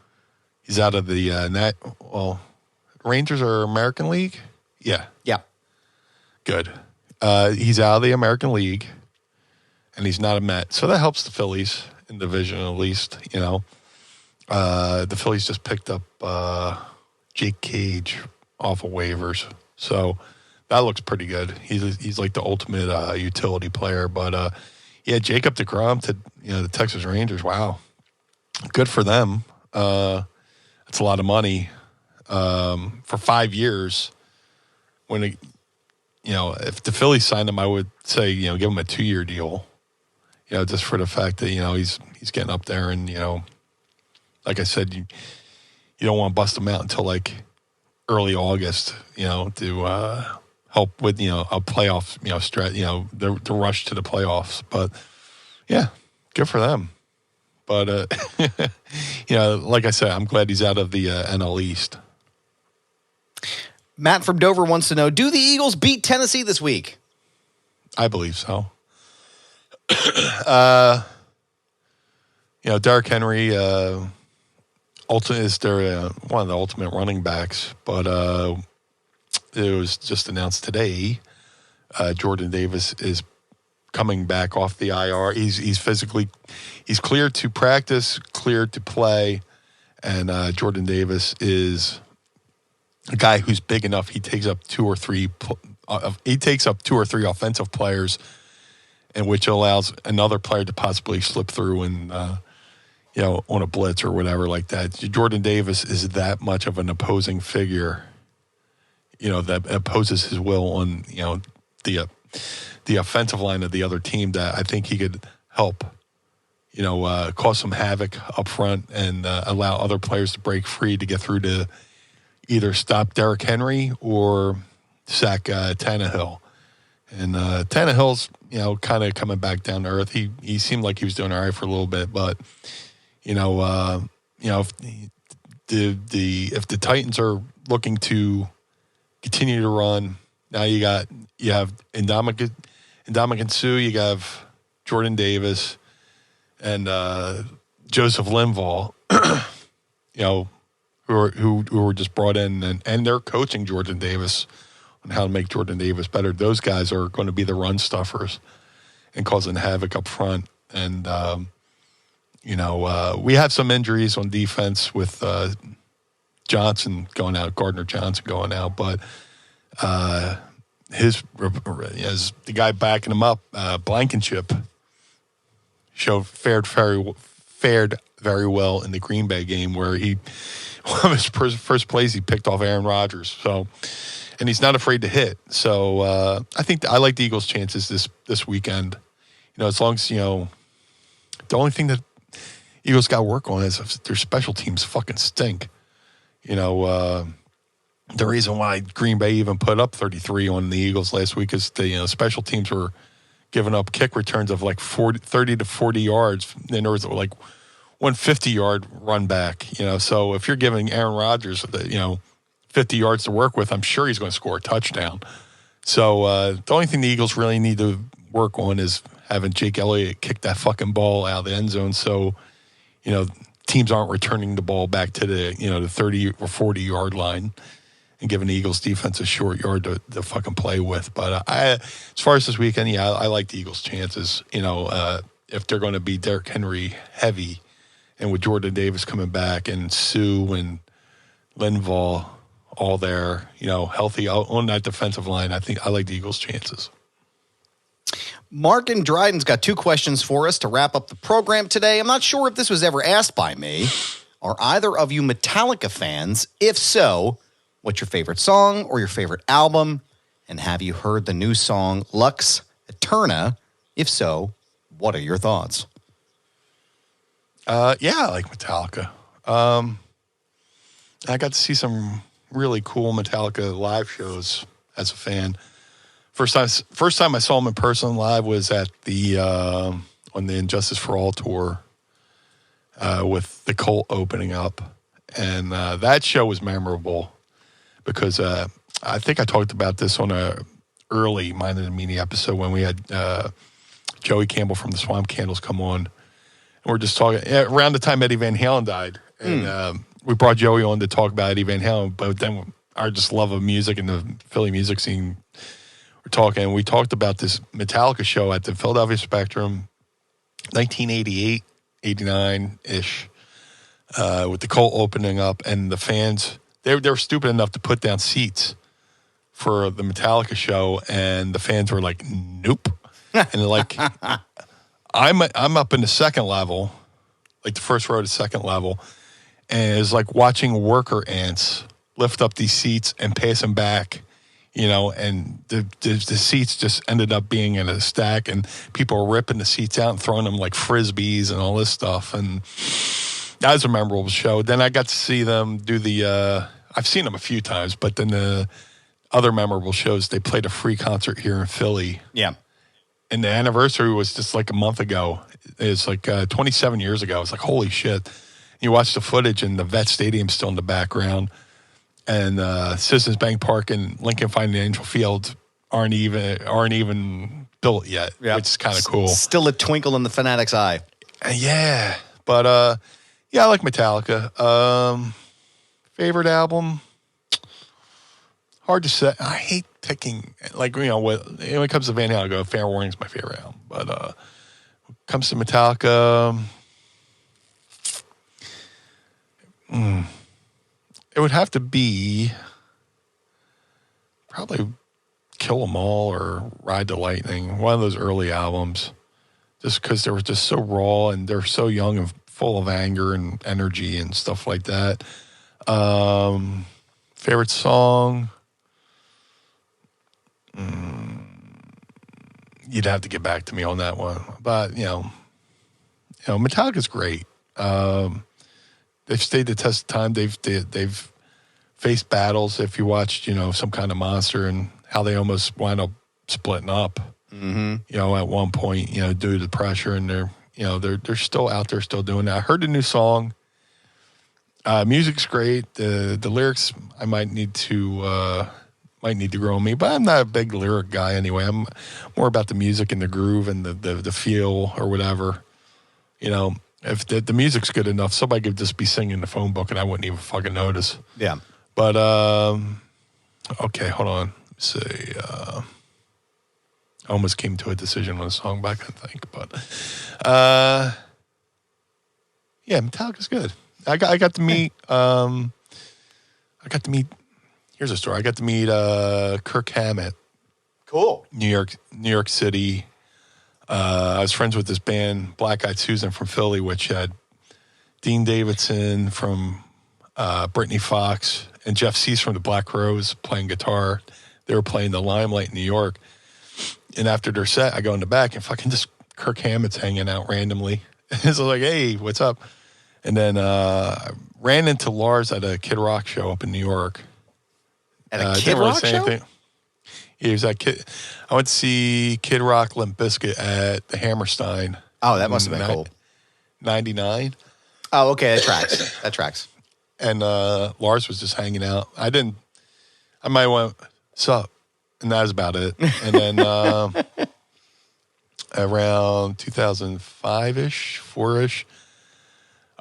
[SPEAKER 3] the Rangers are American League. Yeah. Good. He's out of the American League, and he's not a Met, so that helps the Phillies in the division at least. You know, the Phillies just picked up Jake Cage off of waivers, so that looks pretty good. He's like the ultimate utility player. But yeah, Jacob deGrom to the Texas Rangers. Wow, good for them. That's a lot of money for 5 years. When if the Phillies signed him, I would say give him a 2-year deal. Just for the fact that he's getting up there, and like I said, you don't want to bust him out until like early August. To help with a playoff stretch. The rush to the playoffs. But yeah, good for them. But like I said, I'm glad he's out of the NL East.
[SPEAKER 2] Matt from Dover wants to know, do the Eagles beat Tennessee this week?
[SPEAKER 3] I believe so. Derrick Henry is one of the ultimate running backs, but it was just announced today Jordan Davis is coming back off the IR. He's cleared to practice, cleared to play, and Jordan Davis is a guy who's big enough. He takes up two or three offensive players, and which allows another player to possibly slip through and on a blitz or whatever like that. Jordan Davis is that much of an opposing figure, that opposes his will on the offensive line of the other team, that I think he could help cause some havoc up front and allow other players to break free to get through to either stop Derrick Henry or sack Tannehill. And Tannehill's, kind of coming back down to earth. He seemed like he was doing all right for a little bit, but if the Titans are looking to continue to run, now you have Ndamukong Suh, you have Jordan Davis, and Joseph Linval, who were just brought in, and they're coaching Jordan Davis on how to make Jordan Davis better. Those guys are going to be the run stuffers and causing havoc up front. And, we have some injuries on defense with Johnson going out, Gardner Johnson going out, but as the guy backing him up, Blankenship, fared very well in the Green Bay game, where one of his first plays, he picked off Aaron Rodgers. So, and he's not afraid to hit. So I think I like the Eagles' chances this weekend. as long as, the only thing that Eagles got to work on is their special teams fucking stink. The reason why Green Bay even put up 33 on the Eagles last week is the special teams were giving up kick returns of like 30 to 40 yards. Then there was like 150-yard run back. So if you're giving Aaron Rodgers 50 yards to work with, I'm sure he's going to score a touchdown. So the only thing the Eagles really need to work on is having Jake Elliott kick that fucking ball out of the end zone. So teams aren't returning the ball back to the the 30 or 40-yard line and giving the Eagles defense a short yard to fucking play with. But as far as this weekend, I like the Eagles' chances. If they're going to be Derrick Henry heavy, and with Jordan Davis coming back and Sue and Linval all there, healthy on that defensive line, I like the Eagles' chances.
[SPEAKER 2] Mark in Dryden's got 2 questions for us to wrap up the program today. I'm not sure if this was ever asked by me. Are either of you Metallica fans? If so, what's your favorite song or your favorite album? And have you heard the new song Lux Eterna? If so, what are your thoughts?
[SPEAKER 3] I like Metallica. I got to see some really cool Metallica live shows as a fan. First time I saw them in person live was at the on the Injustice for All tour with the Cult opening up, and that show was memorable because I think I talked about this on a early Mind and Meanie episode when we had Joey Campbell from the Swamp Candles come on, and we're just talking around the time Eddie Van Halen died, and we brought Joey on to talk about Eddie Van Halen, but then our just love of music and the Philly music scene. We talked about this Metallica show at the Philadelphia Spectrum, 1988, 89-ish, with the Cult opening up, and the fans, they were stupid enough to put down seats for the Metallica show, and the fans were like, nope. And like, I'm up in the second level, like the first row to second level, and it's like watching worker ants lift up these seats and pass them back. And the seats just ended up being in a stack, and people were ripping the seats out and throwing them like Frisbees and all this stuff. And that was a memorable show. Then I got to see them do I've seen them a few times, but then the other memorable shows, they played a free concert here in Philly.
[SPEAKER 2] Yeah.
[SPEAKER 3] And the anniversary was just like a month ago. It's like 27 years ago. It's like, holy shit. You watch the footage, and the Vet Stadium's still in the background. And Citizens Bank Park and Lincoln Financial Field aren't even built yet, which is kind of cool.
[SPEAKER 2] Still a twinkle in the fanatic's eye.
[SPEAKER 3] Yeah, but I like Metallica. Favorite album? Hard to say. I hate picking, like, when it comes to Van Halen, I go, Fair Warning's my favorite album. But when it comes to Metallica, it would have to be probably Kill 'Em All or Ride the Lightning, one of those early albums, just because they were just so raw and they're so young and full of anger and energy and stuff like that. Favorite song? You'd have to get back to me on that one. But, Metallica's great. They've stayed the test of time. They've faced battles. If you watched, Some Kind of Monster and how they almost wound up splitting up, at one point, due to the pressure, and they're still out there, still doing that. I heard the new song. Music's great. The lyrics I might need to grow on me, but I'm not a big lyric guy anyway. I'm more about the music and the groove and the feel or whatever, If the music's good enough, somebody could just be singing the phone book and I wouldn't even fucking notice.
[SPEAKER 2] Yeah.
[SPEAKER 3] But, okay, hold on. Let's see. I almost came to a decision on a song, but I couldn't think. But, Metallica's good. I got to meet, here's a story. I got to meet Kirk Hammett.
[SPEAKER 2] Cool.
[SPEAKER 3] New York City. I was friends with this band, Black Eyed Susan from Philly, which had Dean Davidson from Brittany Fox and Jeff Cease from the Black Crowes playing guitar. They were playing the Limelight in New York. And after their set, I go in the back and fucking just Kirk Hammett's hanging out randomly. So like, hey, what's up? And then I ran into Lars at a Kid Rock show up in New York.
[SPEAKER 2] At a Kid Rock show?
[SPEAKER 3] Yeah, he was at Kid. I went to see Kid Rock Limp Bizkit at the Hammerstein.
[SPEAKER 2] Oh, that must have been cool.
[SPEAKER 3] 99.
[SPEAKER 2] Oh, okay. That tracks.
[SPEAKER 3] And Lars was just hanging out. I might have went, sup? And that was about it. And then around 2005-ish, 4-ish,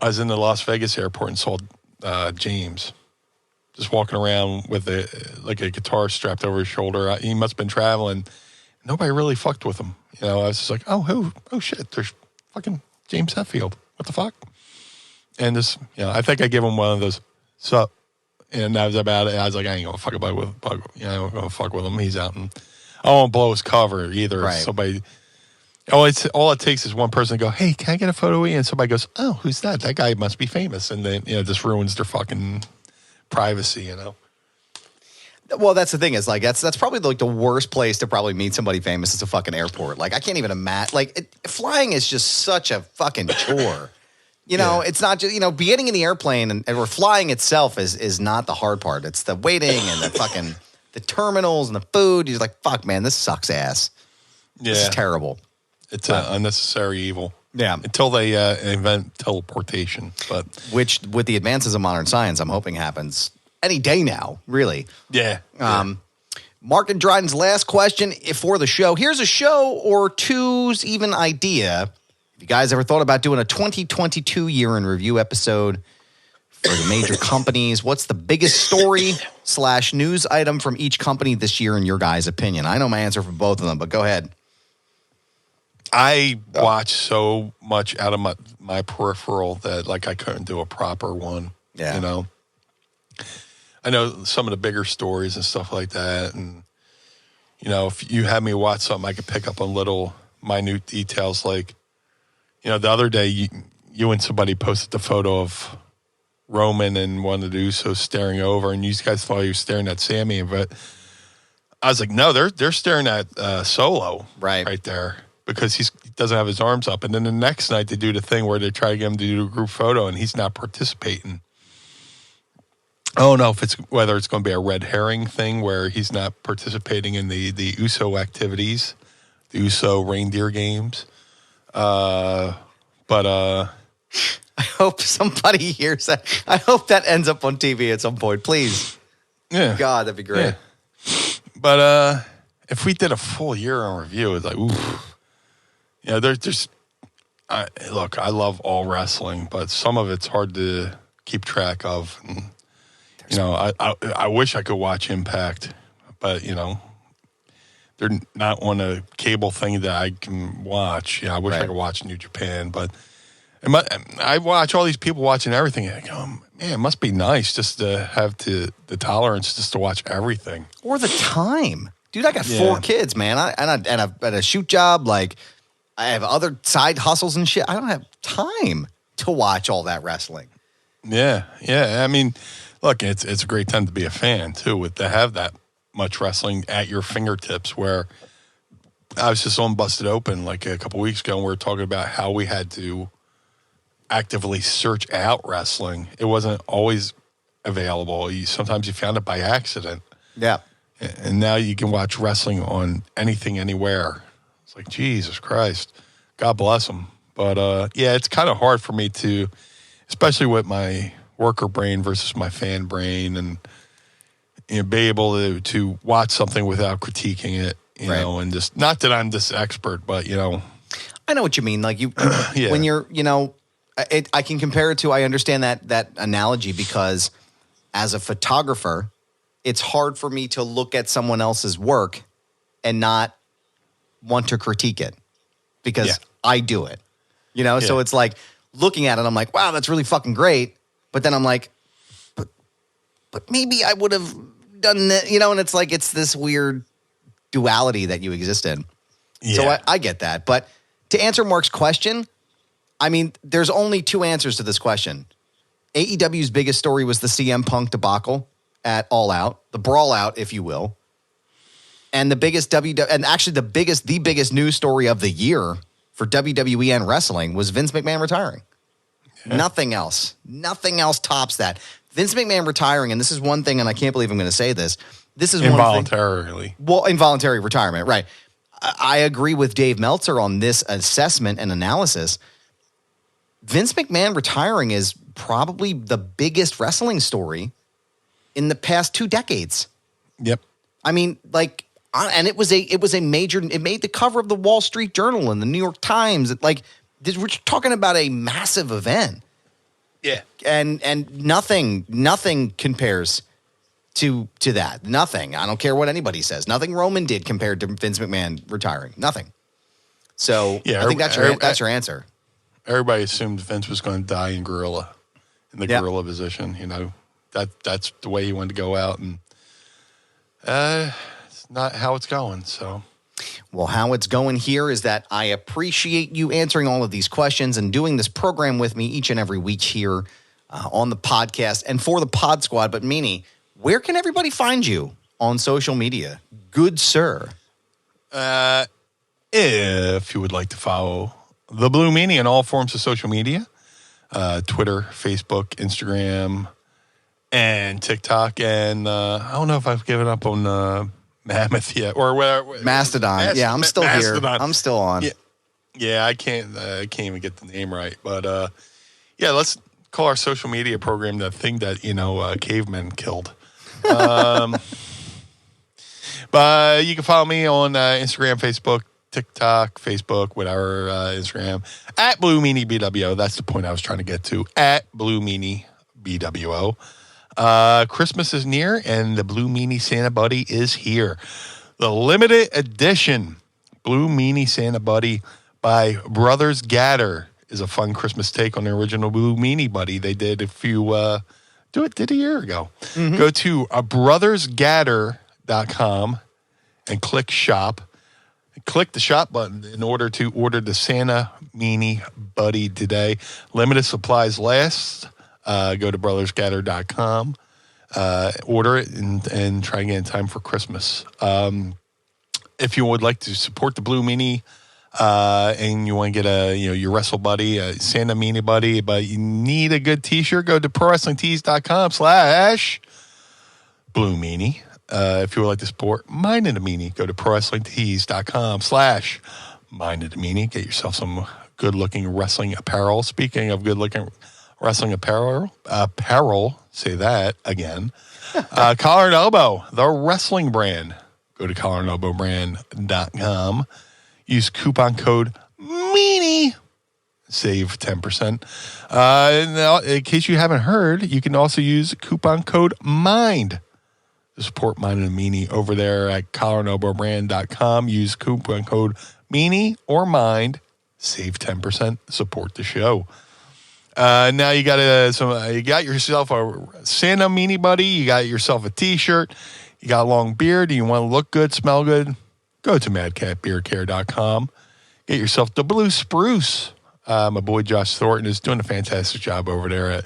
[SPEAKER 3] I was in the Las Vegas airport and saw James just walking around with a guitar strapped over his shoulder. He must have been traveling. Nobody really fucked with him. You know, I was just like, oh shit, there's fucking James Hetfield. What the fuck? And this, you know, I think I gave him one of those, sup? And that was about it. I was like, I ain't gonna fuck about with, you know, I'm gonna fuck with him. He's out, and I won't blow his cover either.
[SPEAKER 2] Right.
[SPEAKER 3] Somebody, all it takes is one person to go, hey, can I get a photo of you? And somebody goes, oh, who's that? That guy must be famous, and then, you know, just ruins their fucking privacy, you know.
[SPEAKER 2] Well, that's the thing is like that's probably like the worst place to probably meet somebody famous is a fucking airport. Like I can't even imagine. Like flying is just such a fucking chore. You know, It's not just, you know, getting in the airplane and or flying itself is not the hard part. It's the waiting and the fucking the terminals and the food. You're like, fuck, man, this sucks ass.
[SPEAKER 3] Yeah.
[SPEAKER 2] This is terrible.
[SPEAKER 3] It's an unnecessary evil.
[SPEAKER 2] Yeah.
[SPEAKER 3] Until they invent teleportation. But
[SPEAKER 2] which, with the advances of modern science, I'm hoping happens any day now, really.
[SPEAKER 3] Yeah.
[SPEAKER 2] Mark and Dryden's last question for the show. Here's a show or two's even idea. Have you guys ever thought about doing a 2022 year in review episode for the major companies? What's the biggest story / news item from each company this year in your guys' opinion? I know my answer for both of them, but go ahead.
[SPEAKER 3] I watch so much out of my peripheral that like I couldn't do a proper one.
[SPEAKER 2] Yeah.
[SPEAKER 3] You know? I know some of the bigger stories and stuff like that. And, you know, if you had me watch something, I could pick up on little minute details. Like, you know, the other day you and somebody posted the photo of Roman and one of the Usos staring over, and you guys thought he was staring at Sammy. But I was like, no, they're staring at Solo right there because he doesn't have his arms up. And then the next night they do the thing where they try to get him to do a group photo, and he's not participating. I don't know whether it's going to be a red herring thing where he's not participating in the USO activities, the USO reindeer games. But
[SPEAKER 2] I hope somebody hears that. I hope that ends up on TV at some point, please.
[SPEAKER 3] Yeah.
[SPEAKER 2] God, that'd be great.
[SPEAKER 3] Yeah. But if we did a full year in review, it's like, ooh. Yeah, look, I love all wrestling, but some of it's hard to keep track of. And, you know, I wish I could watch Impact, but, you know, they're not on a cable thing that I can watch. I wish I could watch New Japan, but I watch all these people watching everything, and I go, man, it must be nice just to have the tolerance just to watch everything.
[SPEAKER 2] Or the time. Dude, I got 4 kids, man, and a shoot job. Like, I have other side hustles and shit. I don't have time to watch all that wrestling.
[SPEAKER 3] Yeah. I mean, look, it's a great time to be a fan, too, to have that much wrestling at your fingertips. Where I was just on Busted Open like a couple weeks ago, and we were talking about how we had to actively search out wrestling. It wasn't always available. Sometimes you found it by accident.
[SPEAKER 2] Yeah.
[SPEAKER 3] And now you can watch wrestling on anything, anywhere. It's like, Jesus Christ. God bless them. But, yeah, it's kind of hard for me to, especially with my worker brain versus my fan brain, and be able to watch something without critiquing it, you know, and just, not that I'm this expert, but, you know.
[SPEAKER 2] I know what you mean. Like, when you're, you know, I can compare it to, I understand that analogy, because as a photographer, it's hard for me to look at someone else's work and not want to critique it because I do it, you know? So it's like looking at it, I'm like, wow, that's really fucking great. But then I'm like, but maybe I would have done that, you know? And it's like, it's this weird duality that you exist in. Yeah. So I get that. But to answer Mark's question, I mean, there's only 2 answers to this question. AEW's biggest story was the CM Punk debacle at All Out, the brawl out, if you will. And the biggest the biggest news story of the year for WWE and wrestling was Vince McMahon retiring. Yeah. Nothing else tops that. Vince McMahon retiring, and this is one thing, and I can't believe I'm going to say this. This is
[SPEAKER 3] involuntarily.
[SPEAKER 2] Involuntary retirement, right. I agree with Dave Meltzer on this assessment and analysis. Vince McMahon retiring is probably the biggest wrestling story in the past 2 decades.
[SPEAKER 3] Yep.
[SPEAKER 2] I mean, like, and it was a major. It made the cover of the Wall Street Journal and the New York Times. Like, we're talking about a massive event.
[SPEAKER 3] Yeah.
[SPEAKER 2] And nothing compares to that. Nothing. I don't care what anybody says. Nothing Roman did compared to Vince McMahon retiring. Nothing. So yeah, I think that's your answer.
[SPEAKER 3] Everybody assumed Vince was going to die in gorilla, gorilla position. You know, that's the way he wanted to go out, and it's not how it's going. So,
[SPEAKER 2] well, how it's going here is that I appreciate you answering all of these questions and doing this program with me each and every week here on the podcast and for the Pod Squad. But Meanie, where can everybody find you on social media? Good sir.
[SPEAKER 3] If you would like to follow the Blue Meanie in all forms of social media, Twitter, Facebook, Instagram, and TikTok. And I don't know if I've given up on Mammoth yet or whatever.
[SPEAKER 2] Mastodon. Yeah, I'm still
[SPEAKER 3] Mastodon.
[SPEAKER 2] Here. I'm still on.
[SPEAKER 3] Yeah, I can't even get the name right. But yeah, let's call our social media program the thing that, cavemen killed. But you can follow me on Instagram, Facebook, TikTok, Facebook, whatever, Instagram, at Blue Meanie BWO. That's the point I was trying to get to, at Blue Meanie BWO. Christmas is near, and the Blue Meanie Santa Buddy is here. The limited edition Blue Meanie Santa Buddy by Brothers Gatter is a fun Christmas take on the original Blue Meanie Buddy. They did a year ago. Mm-hmm. Go to brothersgatter.com and click shop. Click the shop button in order to order the Santa Meanie Buddy today. Limited supplies last. Go to brothersgatter.com, order it, and try and get in time for Christmas. If you would like to support the Blue Meanie and you want to get your Wrestle Buddy, Santa Meanie Buddy, but you need a good T-shirt, go to prowrestlingtees.com/Blue Meanie. If you would like to support Mind of the Meanie, go to prowrestlingtees.com/Mind of the Meanie. Get yourself some good-looking wrestling apparel. Speaking of good-looking wrestling apparel, say that again. Collar and Elbow, the wrestling brand. Go to collarandelbowbrand.com. Use coupon code MEANIE. Save 10%. Now, in case you haven't heard, you can also use coupon code MIND. Support Mind and Meanie over there at collarandelbowbrand.com. Use coupon code Meanie or Mind. Save 10%. Support the show. Now you got yourself a Santa Meanie Buddy. You got yourself a T-shirt. You got a long beard. You want to look good, smell good? Go to madcatbeardcare.com. Get yourself the Blue Spruce. My boy Josh Thornton is doing a fantastic job over there at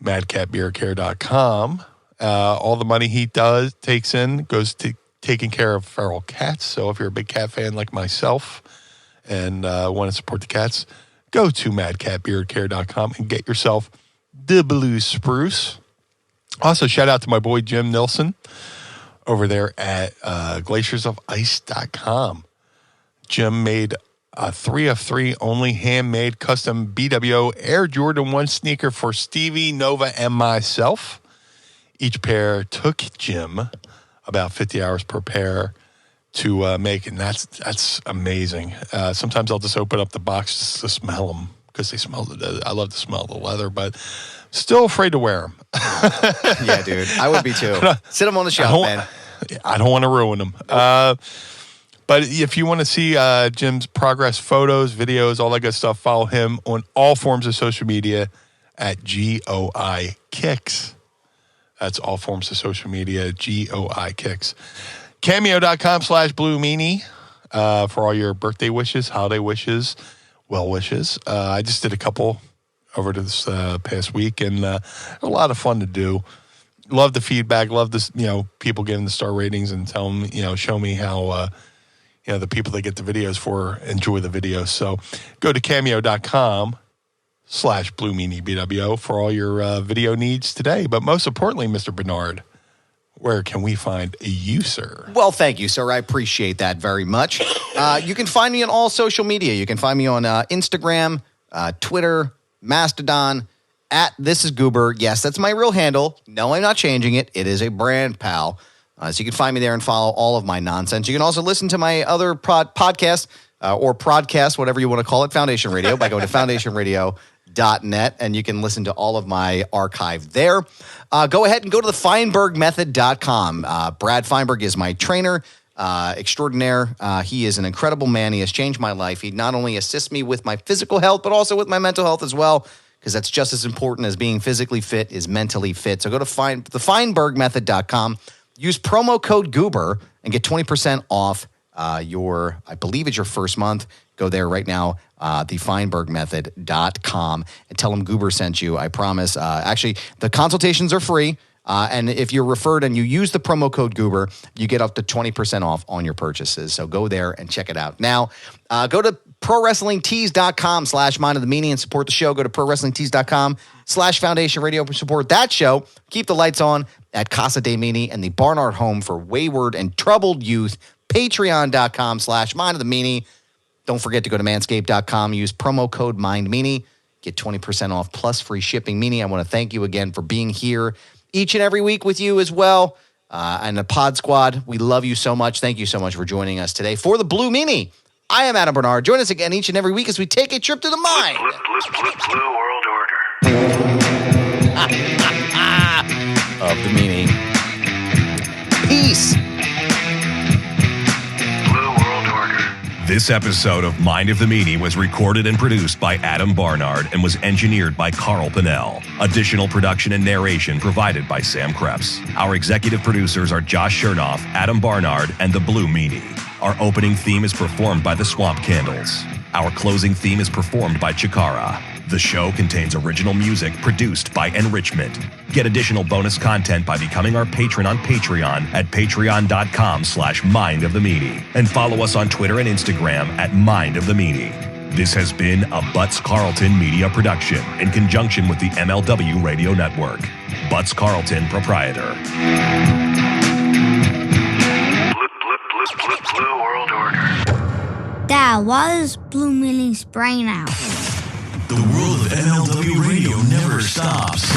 [SPEAKER 3] madcatbeardcare.com. All the money he takes in goes to taking care of feral cats. So if you're a big cat fan like myself and want to support the cats, go to madcatbeardcare.com and get yourself the Blue Spruce. Also, shout out to my boy Jim Nilsson over there at glaciersofIce.com. Jim made a 3 of 3 only handmade custom BWO Air Jordan 1 sneaker for Stevie, Nova, and myself. Each pair took Jim about 50 hours per pair to make, and that's amazing. Sometimes I'll just open up the box just to smell them because they smell. I love to smell the leather, but still afraid to wear them.
[SPEAKER 2] Yeah, dude, I would be too. Sit them on the shelf, man.
[SPEAKER 3] I don't want to ruin them. But if you want to see Jim's progress photos, videos, all that good stuff, follow him on all forms of social media at GOI Kicks. That's all forms of social media, GOI Kicks. Cameo.com/Blue Meanie for all your birthday wishes, holiday wishes, well wishes. I just did a couple over this past week, and a lot of fun to do. Love the feedback. Love this, people getting the star ratings and tell them, show me how, the people that get the videos for enjoy the videos. So go to cameo.com/Blue Meanie BWO for all your video needs today. But most importantly, Mr. Barnard, where can we find you, sir?
[SPEAKER 2] Well, thank you, sir. I appreciate that very much. You can find me on all social media. You can find me on Instagram, Twitter, Mastodon, @ThisIsGoober. Yes, that's my real handle. No, I'm not changing it. It is a brand, pal. So you can find me there and follow all of my nonsense. You can also listen to my other podcast or prodcast, whatever you want to call it, Foundation Radio, by going to foundationradio.net, and you can listen to all of my archive there. Go ahead and go to the FeinbergMethod.com. Brad Feinberg is my trainer extraordinaire. He is an incredible man. He has changed my life. He not only assists me with my physical health, but also with my mental health as well, because that's just as important as being physically fit is mentally fit. So go to thefeinbergmethod.com. Use promo code Goober and get 20% off I believe it's your first month. Go there right now, thefeinbergmethod.com, and tell them Goober sent you. I promise. Actually, the consultations are free. And if you're referred and you use the promo code Goober, you get up to 20% off on your purchases. So go there and check it out. Now, go to prowrestlingtees.com/Mind of the Meanie and support the show. Go to prowrestlingtees.com/Foundation Radio to support that show. Keep the lights on at Casa DeMeanie and the Barnard Home for Wayward and Troubled Youth. Patreon.com/Mind of the Meanie. Don't forget to go to manscaped.com. Use promo code MindMeanie. Get 20% off plus free shipping. Meanie, I want to thank you again for being here each and every week with you as well. And the Pod Squad, we love you so much. Thank you so much for joining us today for the Blue Meanie. I am Adam Barnard. Join us again each and every week as we take a trip to the mind
[SPEAKER 5] Blue World Order
[SPEAKER 2] of the Meanie. Peace.
[SPEAKER 5] Blue World Order.
[SPEAKER 1] This episode of Mind of the Meanie was recorded and produced by Adam Barnard and was engineered by Carl Pinnell. Additional production and narration provided by Sam Krebs. Our executive producers are Josh Chernoff, Adam Barnard, and the Blue Meanie. Our opening theme is performed by the Swamp Candles. Our closing theme is performed by Chikara. The show contains original music produced by Enrichment. Get additional bonus content by becoming our patron on Patreon at patreon.com/Mind of the Meanie. And follow us on Twitter and Instagram at Mind of the Meanie. This has been a Butts Carlton media production in conjunction with the MLW Radio Network. Butts Carlton, proprietor.
[SPEAKER 5] Blue World Order.
[SPEAKER 6] Dad, why is Blue Meanie's brain out?
[SPEAKER 1] The world of MLW Radio never stops.